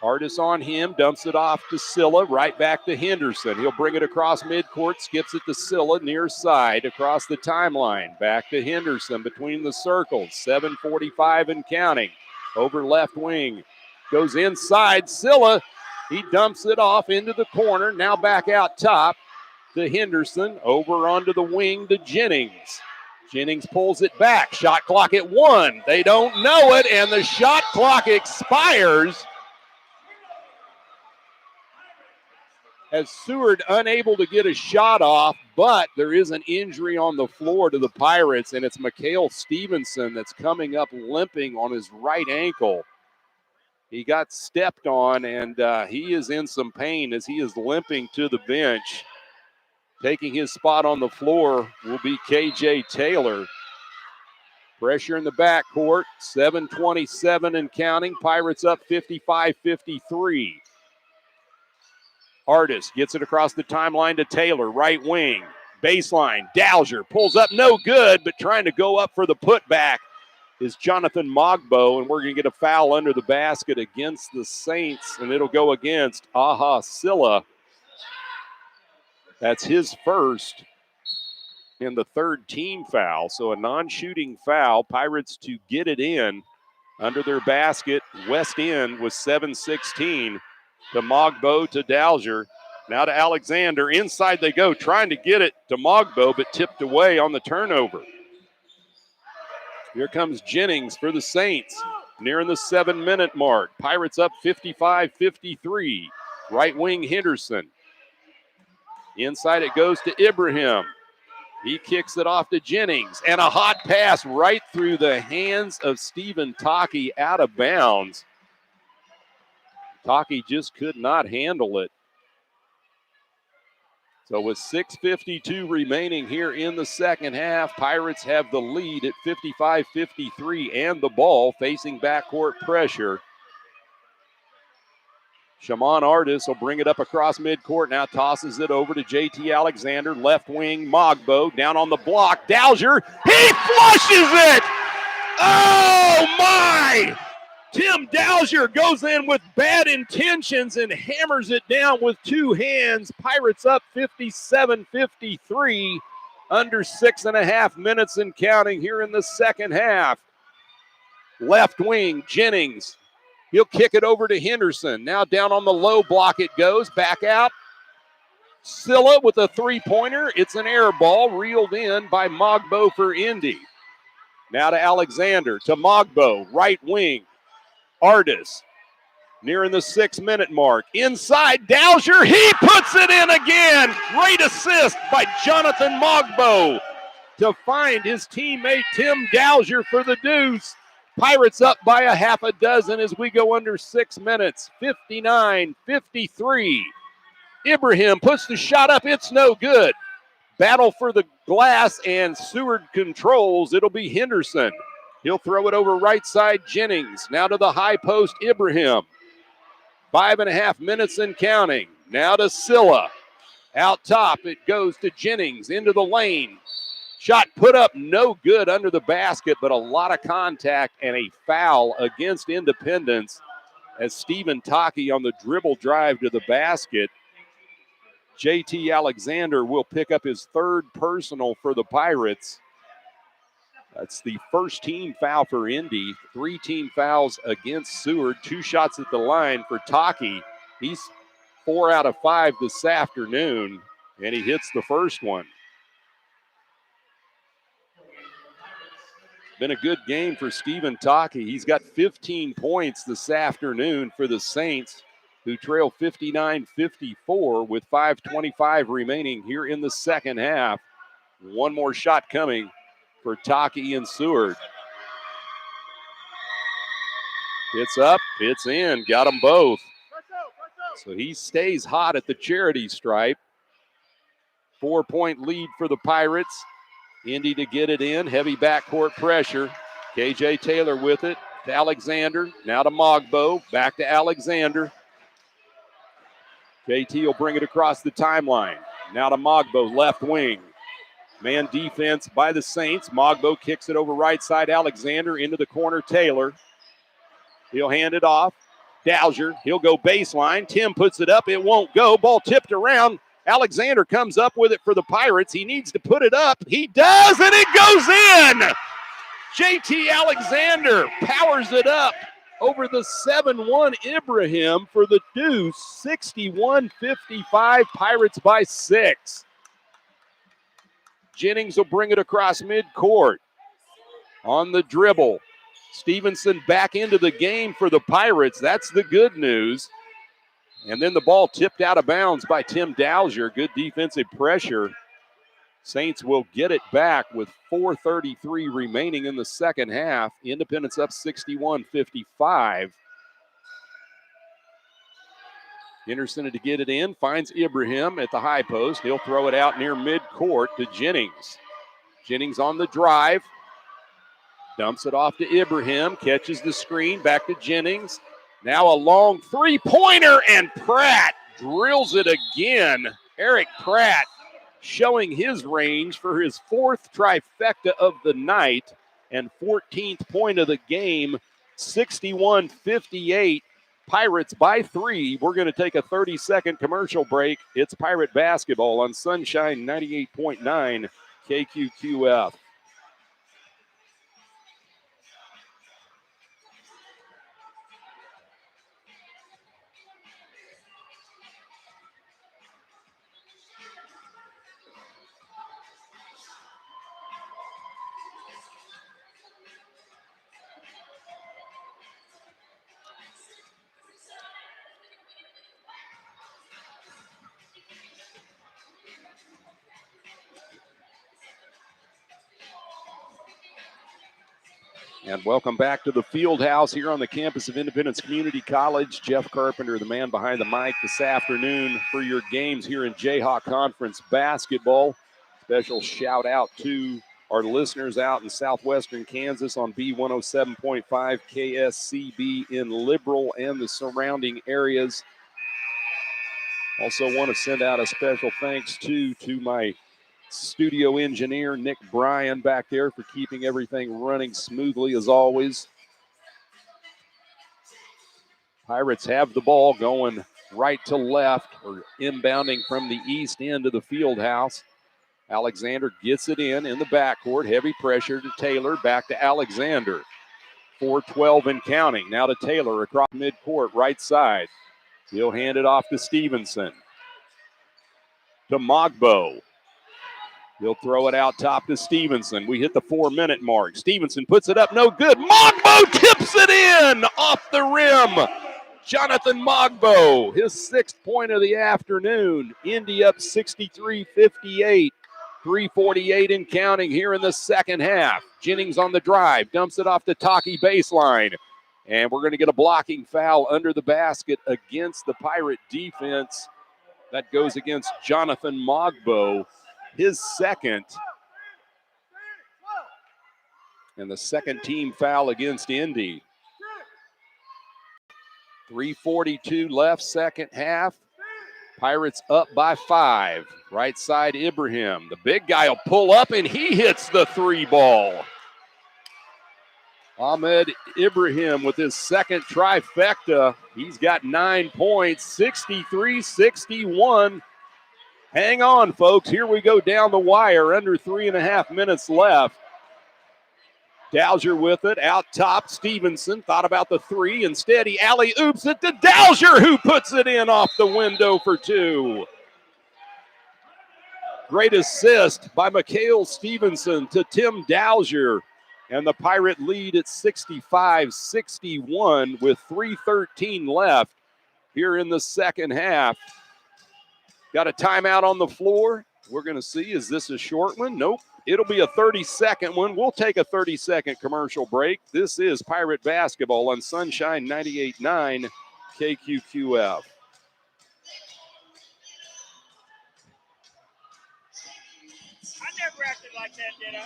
Artis on him, dumps it off to Silla, right back to Henderson. He'll bring it across midcourt, skips it to Silla, near side, across the timeline. Back to Henderson between the circles, 7:45 and counting. Over left wing, goes inside, Silla. He dumps it off into the corner, now back out top to Henderson, over onto the wing to Jennings. Jennings pulls it back, shot clock at 1. They don't know it, and the shot clock expires. As Seward unable to get a shot off, but there is an injury on the floor to the Pirates, and it's Mikhail Stevenson that's coming up limping on his right ankle. He got stepped on, and he is in some pain as he is limping to the bench. Taking his spot on the floor will be KJ Taylor. Pressure in the backcourt, 7:27 and counting. Pirates up 55-53. Artis gets it across the timeline to Taylor, right wing. Baseline, Dowser pulls up, no good, but trying to go up for the putback is Jonathan Mogbo, and we're going to get a foul under the basket against the Saints, and it'll go against Aha Silla. That's his first and the third team foul, so a non-shooting foul. Pirates to get it in under their basket. West End was 7-16. To Mogbo, to Dowser, now to Alexander. Inside they go, trying to get it to Mogbo, but tipped away on the turnover. Here comes Jennings for the Saints, nearing the 7-minute mark. Pirates up 55-53. Right wing Henderson. Inside it goes to Ibrahim. He kicks it off to Jennings, and a hot pass right through the hands of Stephen Taki, out of bounds. Taki just could not handle it. So with 6:52 remaining here in the second half, Pirates have the lead at 55-53 and the ball facing backcourt pressure. Shaman Artis will bring it up across midcourt, now tosses it over to JT Alexander, left wing Mogbo, down on the block, Dowser, he flushes it! Oh my! Tim Dowser goes in with bad intentions and hammers it down with two hands. Pirates up 57-53, under 6.5 minutes and counting here in the second half. Left wing, Jennings. He'll kick it over to Henderson. Now down on the low block it goes, back out Silla with a three-pointer. It's an air ball reeled in by Mogbo for Indy. Now to Alexander, to Mogbo, right wing. Artis nearing the 6-minute mark. Inside, Dowser, he puts it in again. Great assist by Jonathan Mogbo to find his teammate Tim Dowser for the deuce. Pirates up by a half a dozen as we go under 6 minutes. 59-53. Ibrahim puts the shot up. It's no good. Battle for the glass, and Seward controls. It'll be Henderson. He'll throw it over right side, Jennings. Now to the high post, Ibrahim. 5.5 minutes and counting. Now to Silla. Out top, it goes to Jennings into the lane. Shot put up, no good under the basket, but a lot of contact and a foul against Independence as Stephen Taki on the dribble drive to the basket. JT Alexander will pick up his third personal for the Pirates. That's the first team foul for Indy. 3 team fouls against Seward. 2 shots at the line for Taki. He's 4 out of 5 this afternoon, and he hits the first one. Been a good game for Stephen Taki. He's got 15 points this afternoon for the Saints, who trail 59-54 with 5:25 remaining here in the second half. One more shot coming for Taki and Seward. It's up, it's in, got them both. So he stays hot at the charity stripe. 4-point lead for the Pirates. Indy to get it in, heavy backcourt pressure. KJ Taylor with it to Alexander, now to Mogbo, back to Alexander. JT will bring it across the timeline. Now to Mogbo, left wing. Man defense by the Saints. Mogbo kicks it over right side. Alexander into the corner. Taylor. He'll hand it off. Dowser. He'll go baseline. Tim puts it up. It won't go. Ball tipped around. Alexander comes up with it for the Pirates. He needs to put it up. He does, and it goes in. JT Alexander powers it up over the 7-1 Ibrahim for the deuce. 61-55, Pirates by 6. Jennings will bring it across midcourt. On the dribble, Stevenson back into the game for the Pirates. That's the good news. And then the ball tipped out of bounds by Tim Dowser. Good defensive pressure. Saints will get it back with 4:33 remaining in the second half. Independence up 61-55. Henderson to get it in, finds Ibrahim at the high post. He'll throw it out near midcourt to Jennings. Jennings on the drive. Dumps it off to Ibrahim, catches the screen, back to Jennings. Now a long three-pointer, and Pratt drills it again. Eric Pratt showing his range for his 4th trifecta of the night and 14th point of the game. 61-58, Pirates by 3. We're going to take a 30-second commercial break. It's Pirate basketball on Sunshine 98.9 KQQF. And welcome back to the field house here on the campus of Independence Community College. Jeff Carpenter, the man behind the mic this afternoon for your games here in Jayhawk Conference basketball. Special shout out to our listeners out in southwestern Kansas on B107.5 KSCB in Liberal and the surrounding areas. Also want to send out a special thanks to my studio engineer, Nick Bryan, back there for keeping everything running smoothly as always. Pirates have the ball going right to left, or inbounding from the east end of the field house. Alexander gets it in the backcourt. Heavy pressure to Taylor, back to Alexander. 4:12 and counting. Now to Taylor across midcourt, right side. He'll hand it off to Stevenson. to Mogbo. He'll throw it out top to Stevenson. We hit the 4-minute mark. Stevenson puts it up, no good. Mogbo tips it in off the rim. Jonathan Mogbo, his 6th point of the afternoon. Indy up 63-58. 3:48 and counting here in the second half. Jennings on the drive, dumps it off the Taki baseline. And we're going to get a blocking foul under the basket against the Pirate defense. That goes against Jonathan Mogbo, his 2nd. And the 2nd team foul against Indy. 3:42 left, second half. Pirates up by 5. Right side, Ibrahim. The big guy will pull up, and he hits the 3 ball. Ahmed Ibrahim with his 2nd trifecta. He's got 9 points, 63-61. Hang on, folks. Here we go down the wire. Under 3.5 minutes left. Dowser with it, out top. Stevenson thought about the 3. Instead, he alley-oops it to Dowser, who puts it in off the window for 2. Great assist by Mikhail Stevenson to Tim Dowser. And the Pirate lead at 65-61 with 3:13 left here in the second half. Got a timeout on the floor. We're going to see, is this a short one? Nope. It'll be a 30-second one. We'll take a 30-second commercial break. This is Pirate Basketball on Sunshine 98.9 KQQF. I never acted like that, did I?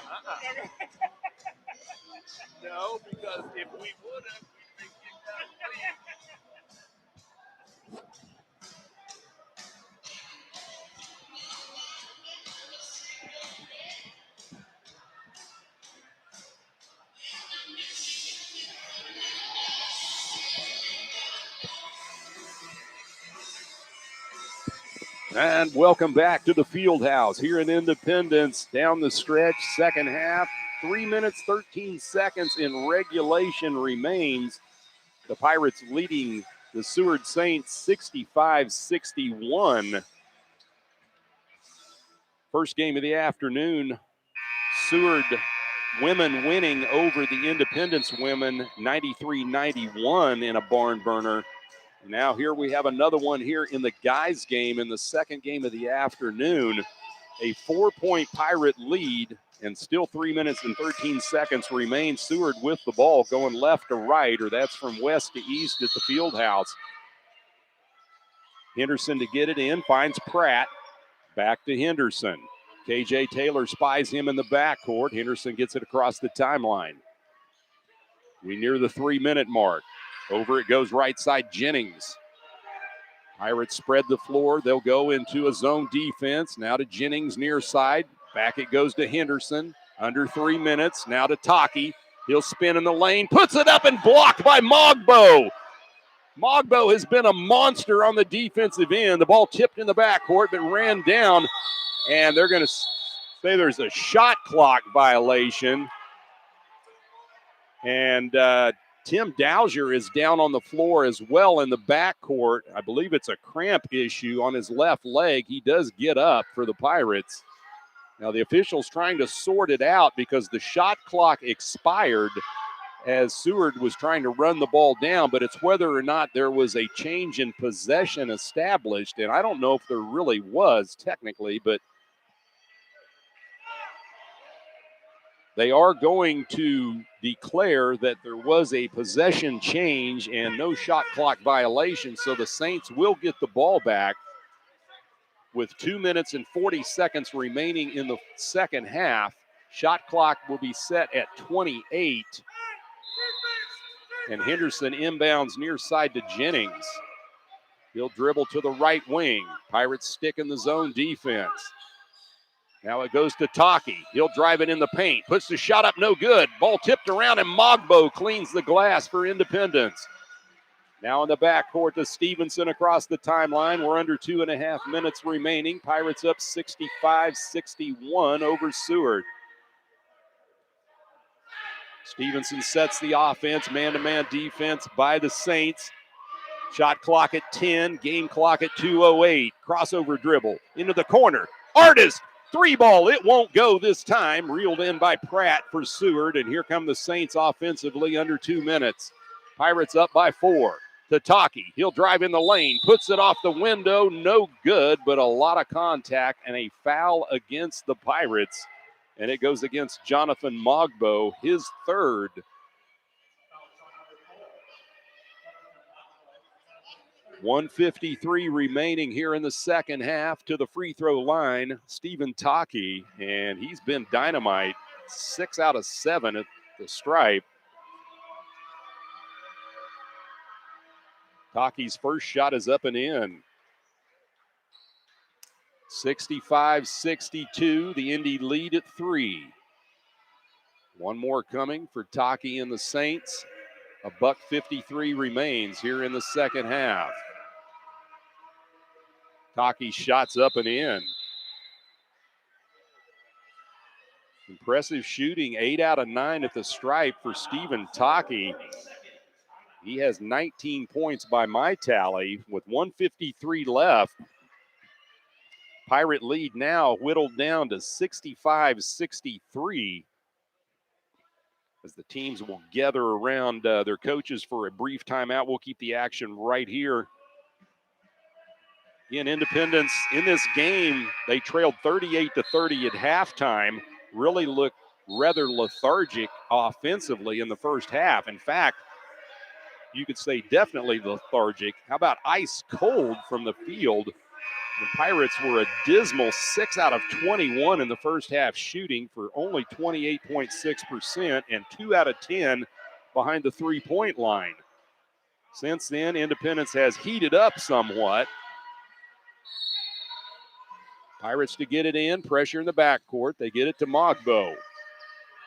No, because if we would have, we'd be kicked out of the league. And welcome back to the Field House here in Independence. Down the stretch, second half. 3 minutes, 13 seconds in regulation remains. The Pirates leading the Seward Saints 65-61. First game of the afternoon, Seward women winning over the Independence women 93-91 in a barn burner. Now here we have another one here in the guys game in the second game of the afternoon. A 4-point Pirate lead, and still 3 minutes and 13 seconds remain. Seward with the ball going left to right, or that's from west to east at the field house. Henderson to get it in, finds Pratt. Back to Henderson. KJ Taylor spies him in the backcourt. Henderson gets it across the timeline. We near the 3-minute mark. Over it goes right side, Jennings. Pirates spread the floor. They'll go into a zone defense. Now to Jennings near side. Back it goes to Henderson. Under 3 minutes. Now to Taki. He'll spin in the lane. Puts it up and blocked by Mogbo. Mogbo has been a monster on the defensive end. The ball tipped in the backcourt but ran down. And they're going to say there's a shot clock violation. And Tim Dowser is down on the floor as well in the backcourt. I believe it's a cramp issue on his left leg. He does get up for the Pirates. Now the official's trying to sort it out because the shot clock expired as Seward was trying to run the ball down, but it's whether or not there was a change in possession established. And I don't know if there really was technically, but they are going to declare that there was a possession change and no shot clock violation, so the Saints will get the ball back with 2 minutes and 40 seconds remaining in the second half. Shot clock will be set at 28. And Henderson inbounds near side to Jennings. He'll dribble to the right wing. Pirates stick in the zone defense. Now it goes to Taki. He'll drive it in the paint. Puts the shot up, no good. Ball tipped around, and Mogbo cleans the glass for Independence. Now in the backcourt to Stevenson across the timeline. We're under 2.5 minutes remaining. Pirates up 65-61 over Seward. Stevenson sets the offense, man-to-man defense by the Saints. Shot clock at 10, game clock at 2:08. Crossover dribble into the corner. Artist, three ball. It won't go this time. Reeled in by Pratt for Seward, and here come the Saints offensively under 2 minutes. Pirates up by 4. Tataki, he'll drive in the lane, puts it off the window, no good, but a lot of contact and a foul against the Pirates. And it goes against Jonathan Mogbo, his third. .153 remaining here in the second half. To the free throw line, Stephen Taki, and he's been dynamite. 6 out of 7 at the stripe. Taki's first shot is up and in. 65-62, the Indy lead at 3. One more coming for Taki and the Saints. $1:53 remains here in the second half. Taki's shots up and in. Impressive shooting, 8 out of 9 at the stripe for Stephen Taki. He has 19 points by my tally with 1:53 left. Pirate lead now whittled down to 65-63 as the teams will gather around their coaches for a brief timeout. We'll keep the action right here. Again, Independence in this game, they trailed 38-30 at halftime, really looked rather lethargic offensively in the first half. In fact, you could say definitely lethargic. How about ice cold from the field? The Pirates were a dismal 6 out of 21 in the first half shooting for only 28.6% and 2 out of 10 behind the three-point line. Since then, Independence has heated up somewhat. Pirates to get it in, pressure in the backcourt. They get it to Mogbo.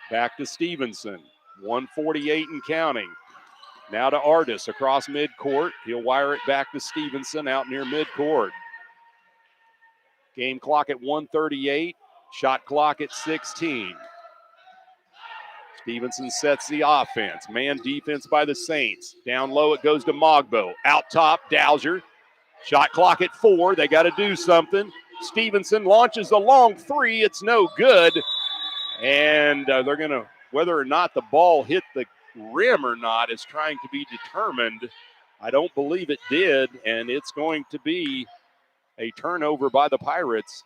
Back to Stevenson, 148 and counting. Now to Artis across midcourt. He'll wire it back to Stevenson out near midcourt. Game clock at 1:38, shot clock at 16. Stevenson sets the offense. Man defense by the Saints. Down low it goes to Mogbo. Out top, Dowser. Shot clock at 4. They got to do something. Stevenson launches the long three. It's no good. And they're going to, whether or not the ball hit the rim or not is trying to be determined. I don't believe it did, and it's going to be a turnover by the Pirates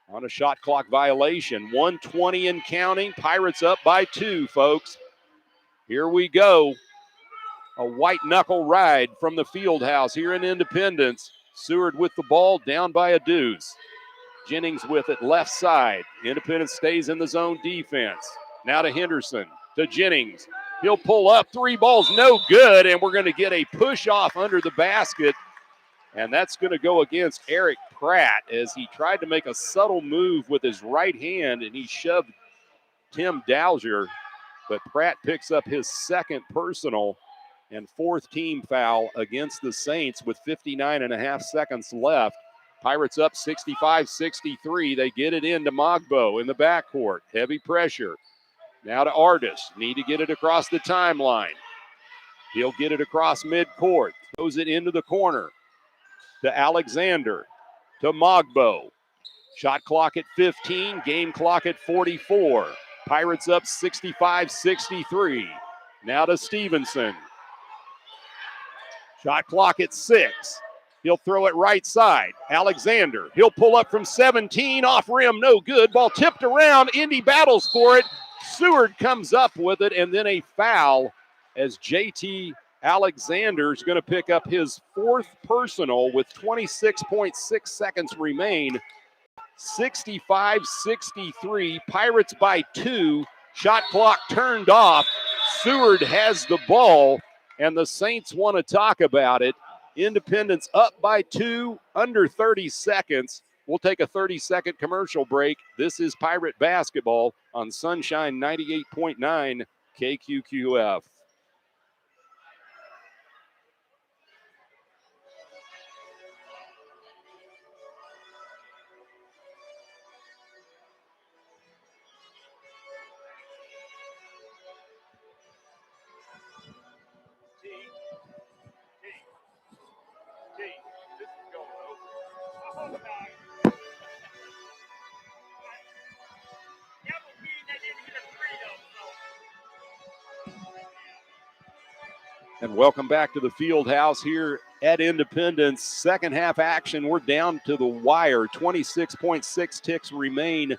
on a shot clock violation. 1:20 and counting. Pirates up by 2, folks. Here we go. A white knuckle ride from the field house here in Independence. Seward with the ball, down by a deuce. Jennings with it left side. Independence stays in the zone defense. Now to Henderson, to Jennings. He'll pull up, 3 balls, no good, and we're going to get a push off under the basket. And that's going to go against Eric Pratt as he tried to make a subtle move with his right hand, and he shoved Tim Dowser. But Pratt picks up his second personal and 4th team foul against the Saints with 59.5 seconds left. Pirates up 65-63. They get it into Mogbo in the backcourt. Heavy pressure. Now to Artis. Need to get it across the timeline. He'll get it across midcourt. Throws it into the corner to Alexander, to Mogbo. Shot clock at 15, game clock at 44. Pirates up 65-63. Now to Stevenson. Shot clock at 6. He'll throw it right side. Alexander, he'll pull up from 17, off rim, no good. Ball tipped around, Indy battles for it. Seward comes up with it, and then a foul as JT Alexander is going to pick up his 4th personal with 26.6 seconds remain. 65-63, Pirates by 2. Shot clock turned off. Seward has the ball, and the Saints want to talk about it. Independence up by 2, under 30 seconds. We'll take a 30-second commercial break. This is Pirate Basketball on Sunshine 98.9 KQQF. And welcome back to the field house here at Independence. Second half action, we're down to the wire. 26.6 ticks remain,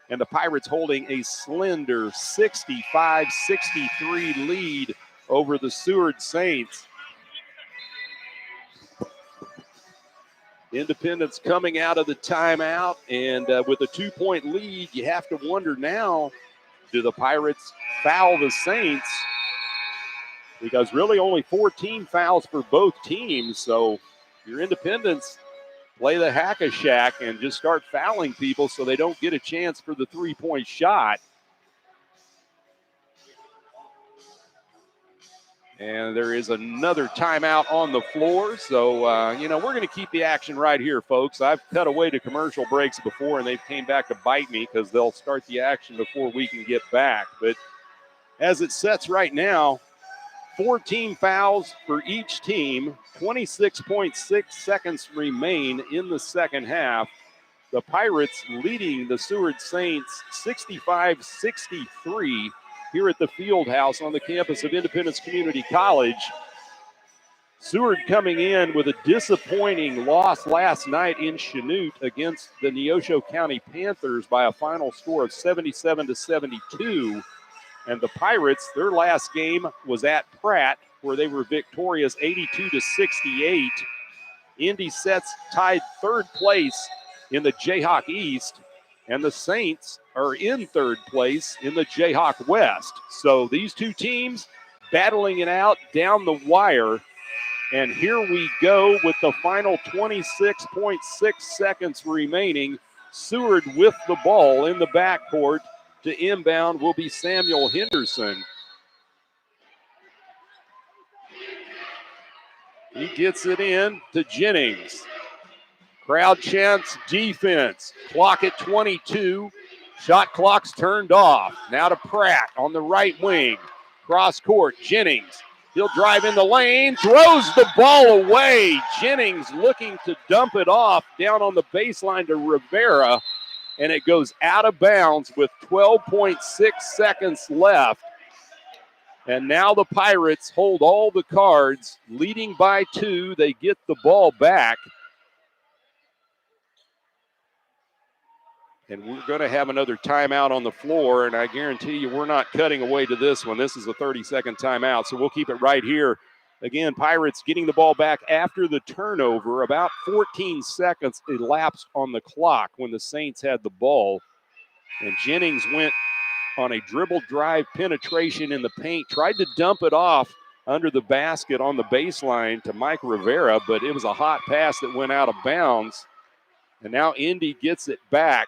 and the Pirates holding a slender 65-63 lead over the Seward Saints. Independence coming out of the timeout, and with a 2-point lead, you have to wonder now, do the Pirates foul the Saints? Because really only 14 fouls for both teams. So your Independence, play the hack-a-shack and just start fouling people so they don't get a chance for the three-point shot. And there is another timeout on the floor. So, we're going to keep the action right here, folks. I've cut away to commercial breaks before, and they came back to bite me because they'll start the action before we can get back. But as it sets right now, 14 fouls for each team, 26.6 seconds remain in the second half. The Pirates leading the Seward Saints 65-63 here at the field house on the campus of Independence Community College. Seward coming in with a disappointing loss last night in Chanute against the Neosho County Panthers by a final score of 77-72. And the Pirates, their last game was at Pratt, where they were victorious 82-68. Indy sets tied third place in the Jayhawk East, and the Saints are in third place in the Jayhawk West. So these two teams battling it out down the wire. And here we go with the final 26.6 seconds remaining. Seward with the ball in the backcourt. To inbound will be Samuel Henderson. He gets it in to Jennings. Crowd chants defense. Clock at 22. Shot clock's turned off. Now to Pratt on the right wing. Cross court, Jennings. He'll drive in the lane, throws the ball away. Jennings looking to dump it off down on the baseline to Rivera. And it goes out of bounds with 12.6 seconds left. And now the Pirates hold all the cards, leading by 2. They get the ball back. And we're going to have another timeout on the floor, and I guarantee you we're not cutting away to this one. This is a 30-second timeout, so we'll keep it right here. Again, Pirates getting the ball back after the turnover. About 14 seconds elapsed on the clock when the Saints had the ball. And Jennings went on a dribble drive penetration in the paint, tried to dump it off under the basket on the baseline to Mike Rivera, but it was a hot pass that went out of bounds. And now Indy gets it back,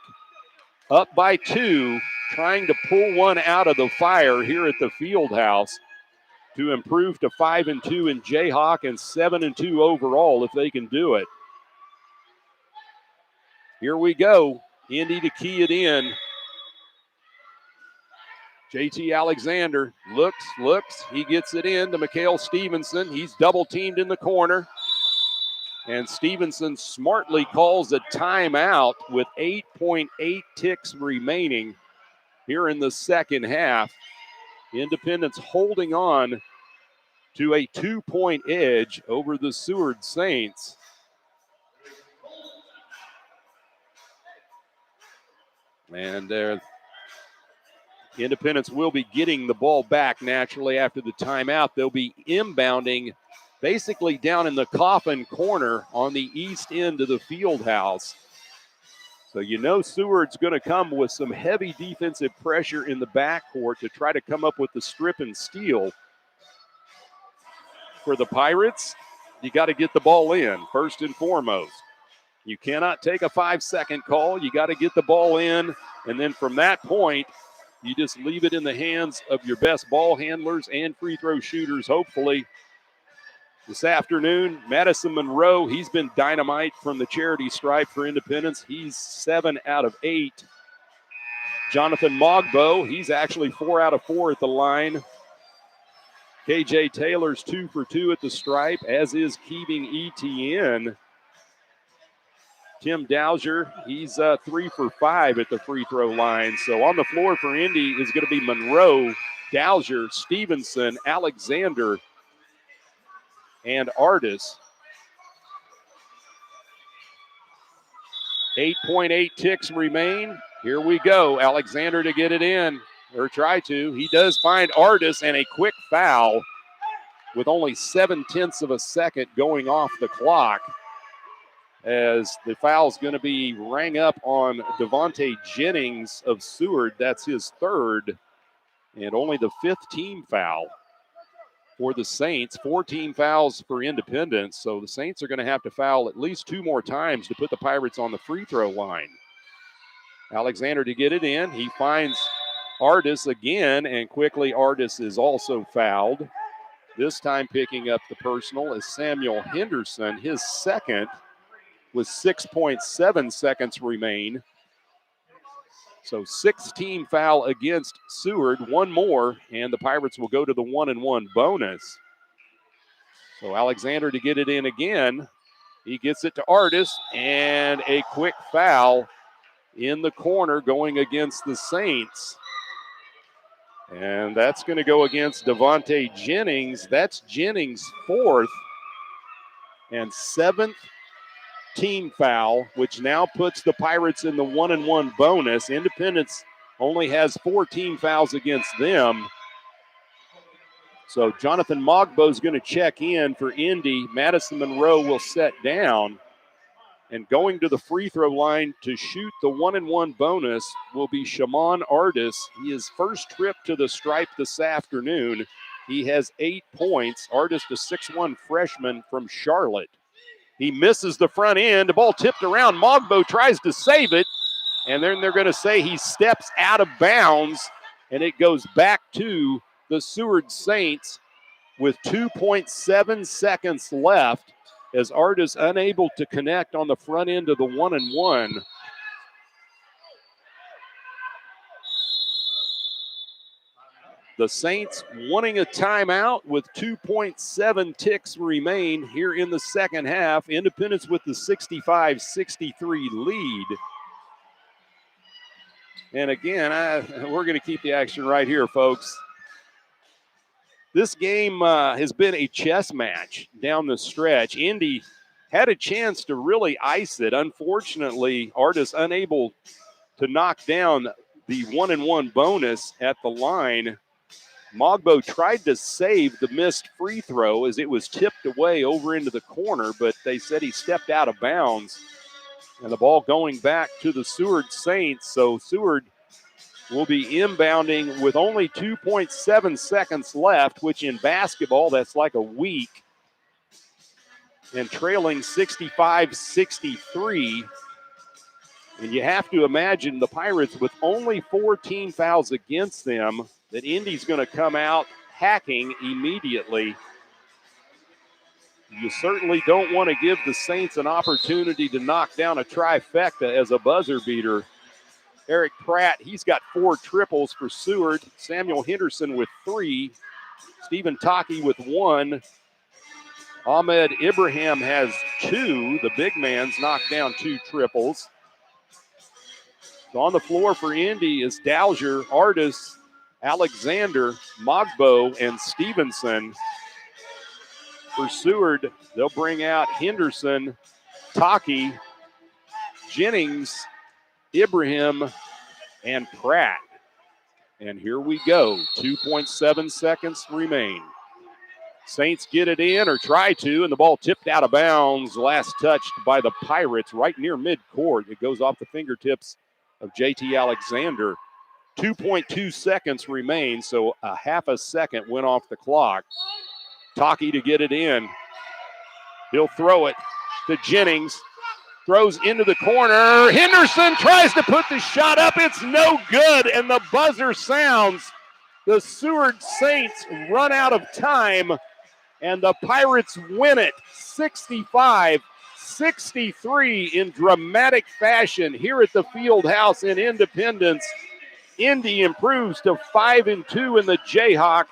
up by 2, trying to pull one out of the fire here at the field house to improve to 5-2 in Jayhawk and 7-2 overall if they can do it. Here we go. Indy to key it in. JT Alexander looks. He gets it in to Mikhail Stevenson. He's double teamed in the corner. And Stevenson smartly calls a timeout with 8.8 ticks remaining here in the second half. Independence holding on to a 2-point edge over the Seward Saints. And Independence will be getting the ball back naturally after the timeout. They'll be inbounding basically down in the coffin corner on the east end of the field house. So you know Seward's going to come with some heavy defensive pressure in the backcourt to try to come up with the strip and steal. For the Pirates, you got to get the ball in first and foremost. You cannot take a 5-second call. You got to get the ball in, and then from that point, you just leave it in the hands of your best ball handlers and free throw shooters, hopefully. This afternoon, Madison Monroe, he's been dynamite from the charity stripe for Independence. He's 7 out of 8. Jonathan Mogbo, he's actually 4 out of 4 at the line. KJ Taylor's 2 for 2 at the stripe, as is Keeving Etienne. Tim Dowser, he's 3 for 5 at the free throw line. So on the floor for Indy is going to be Monroe, Dowser, Stevenson, Alexander, and Artis. 8.8 ticks remain. Here we go. Alexander to get it in, or try to. He does find Artis, and a quick foul with only 0.7 of a second going off the clock, as the foul's going to be rang up on Devontae Jennings of Seward. That's his third, and only the 5th team foul for the Saints. 4 team fouls for Independence, so the Saints are going to have to foul at least 2 more times to put the Pirates on the free throw line. Alexander to get it in. He finds Artis again, and quickly Artis is also fouled. This time picking up the personal is Samuel Henderson, his second, with 6.7 seconds remain. So 6th team foul against Seward, 1 more, and the Pirates will go to the 1-and-1 bonus. So Alexander to get it in again. He gets it to Artis, and a quick foul in the corner going against the Saints. And that's going to go against Devontae Jennings. That's Jennings' 4th and 7th team foul, which now puts the Pirates in the 1-and-1 bonus. Independence only has 4 team fouls against them. So Jonathan Mogbo is going to check in for Indy. Madison Monroe will set down. And going to the free throw line to shoot the 1-and-1 bonus will be Shaman Artis. His first trip to the stripe this afternoon. He has 8 points. Artis, the 6'1" freshman from Charlotte. He misses the front end. The ball tipped around. Mogbo tries to save it. And then they're going to say he steps out of bounds. And it goes back to the Seward Saints with 2.7 seconds left, as Artis unable to connect on the front end of the 1-and-1. The Saints wanting a timeout with 2.7 ticks remain here in the second half. Independence with the 65-63 lead. And again, we're going to keep the action right here, folks. This game has been a chess match down the stretch. Indy had a chance to really ice it. Unfortunately, Artis unable to knock down the 1-and-1 bonus at the line. Mogbo tried to save the missed free throw as it was tipped away over into the corner, but they said he stepped out of bounds. And the ball going back to the Seward Saints. So Seward will be inbounding with only 2.7 seconds left, which in basketball, that's like a week. And trailing 65-63. And you have to imagine the Pirates, with only 4 team fouls against them, that Indy's going to come out hacking immediately. You certainly don't want to give the Saints an opportunity to knock down a trifecta as a buzzer beater. Eric Pratt, he's got 4 triples for Seward. Samuel Henderson with 3. Stephen Taki with 1. Ahmed Ibrahim has 2. The big man's knocked down 2 triples. So on the floor for Indy is Dowser, Artis, Alexander, Mogbo, and Stevenson. For Seward, they'll bring out Henderson, Taki, Jennings, Ibrahim, and Pratt. And here we go. 2.7 seconds remain. Saints get it in, or try to, and the ball tipped out of bounds. Last touched by the Pirates right near midcourt. It goes off the fingertips of JT Alexander. 2.2 seconds remain, so a half a second went off the clock. Taki to get it in. He'll throw it to Jennings. Throws into the corner. Henderson tries to put the shot up. It's no good, and the buzzer sounds. The Seward Saints run out of time, and the Pirates win it 65-63 in dramatic fashion here at the Field House in Independence. Indy improves to 5-2 in the Jayhawk.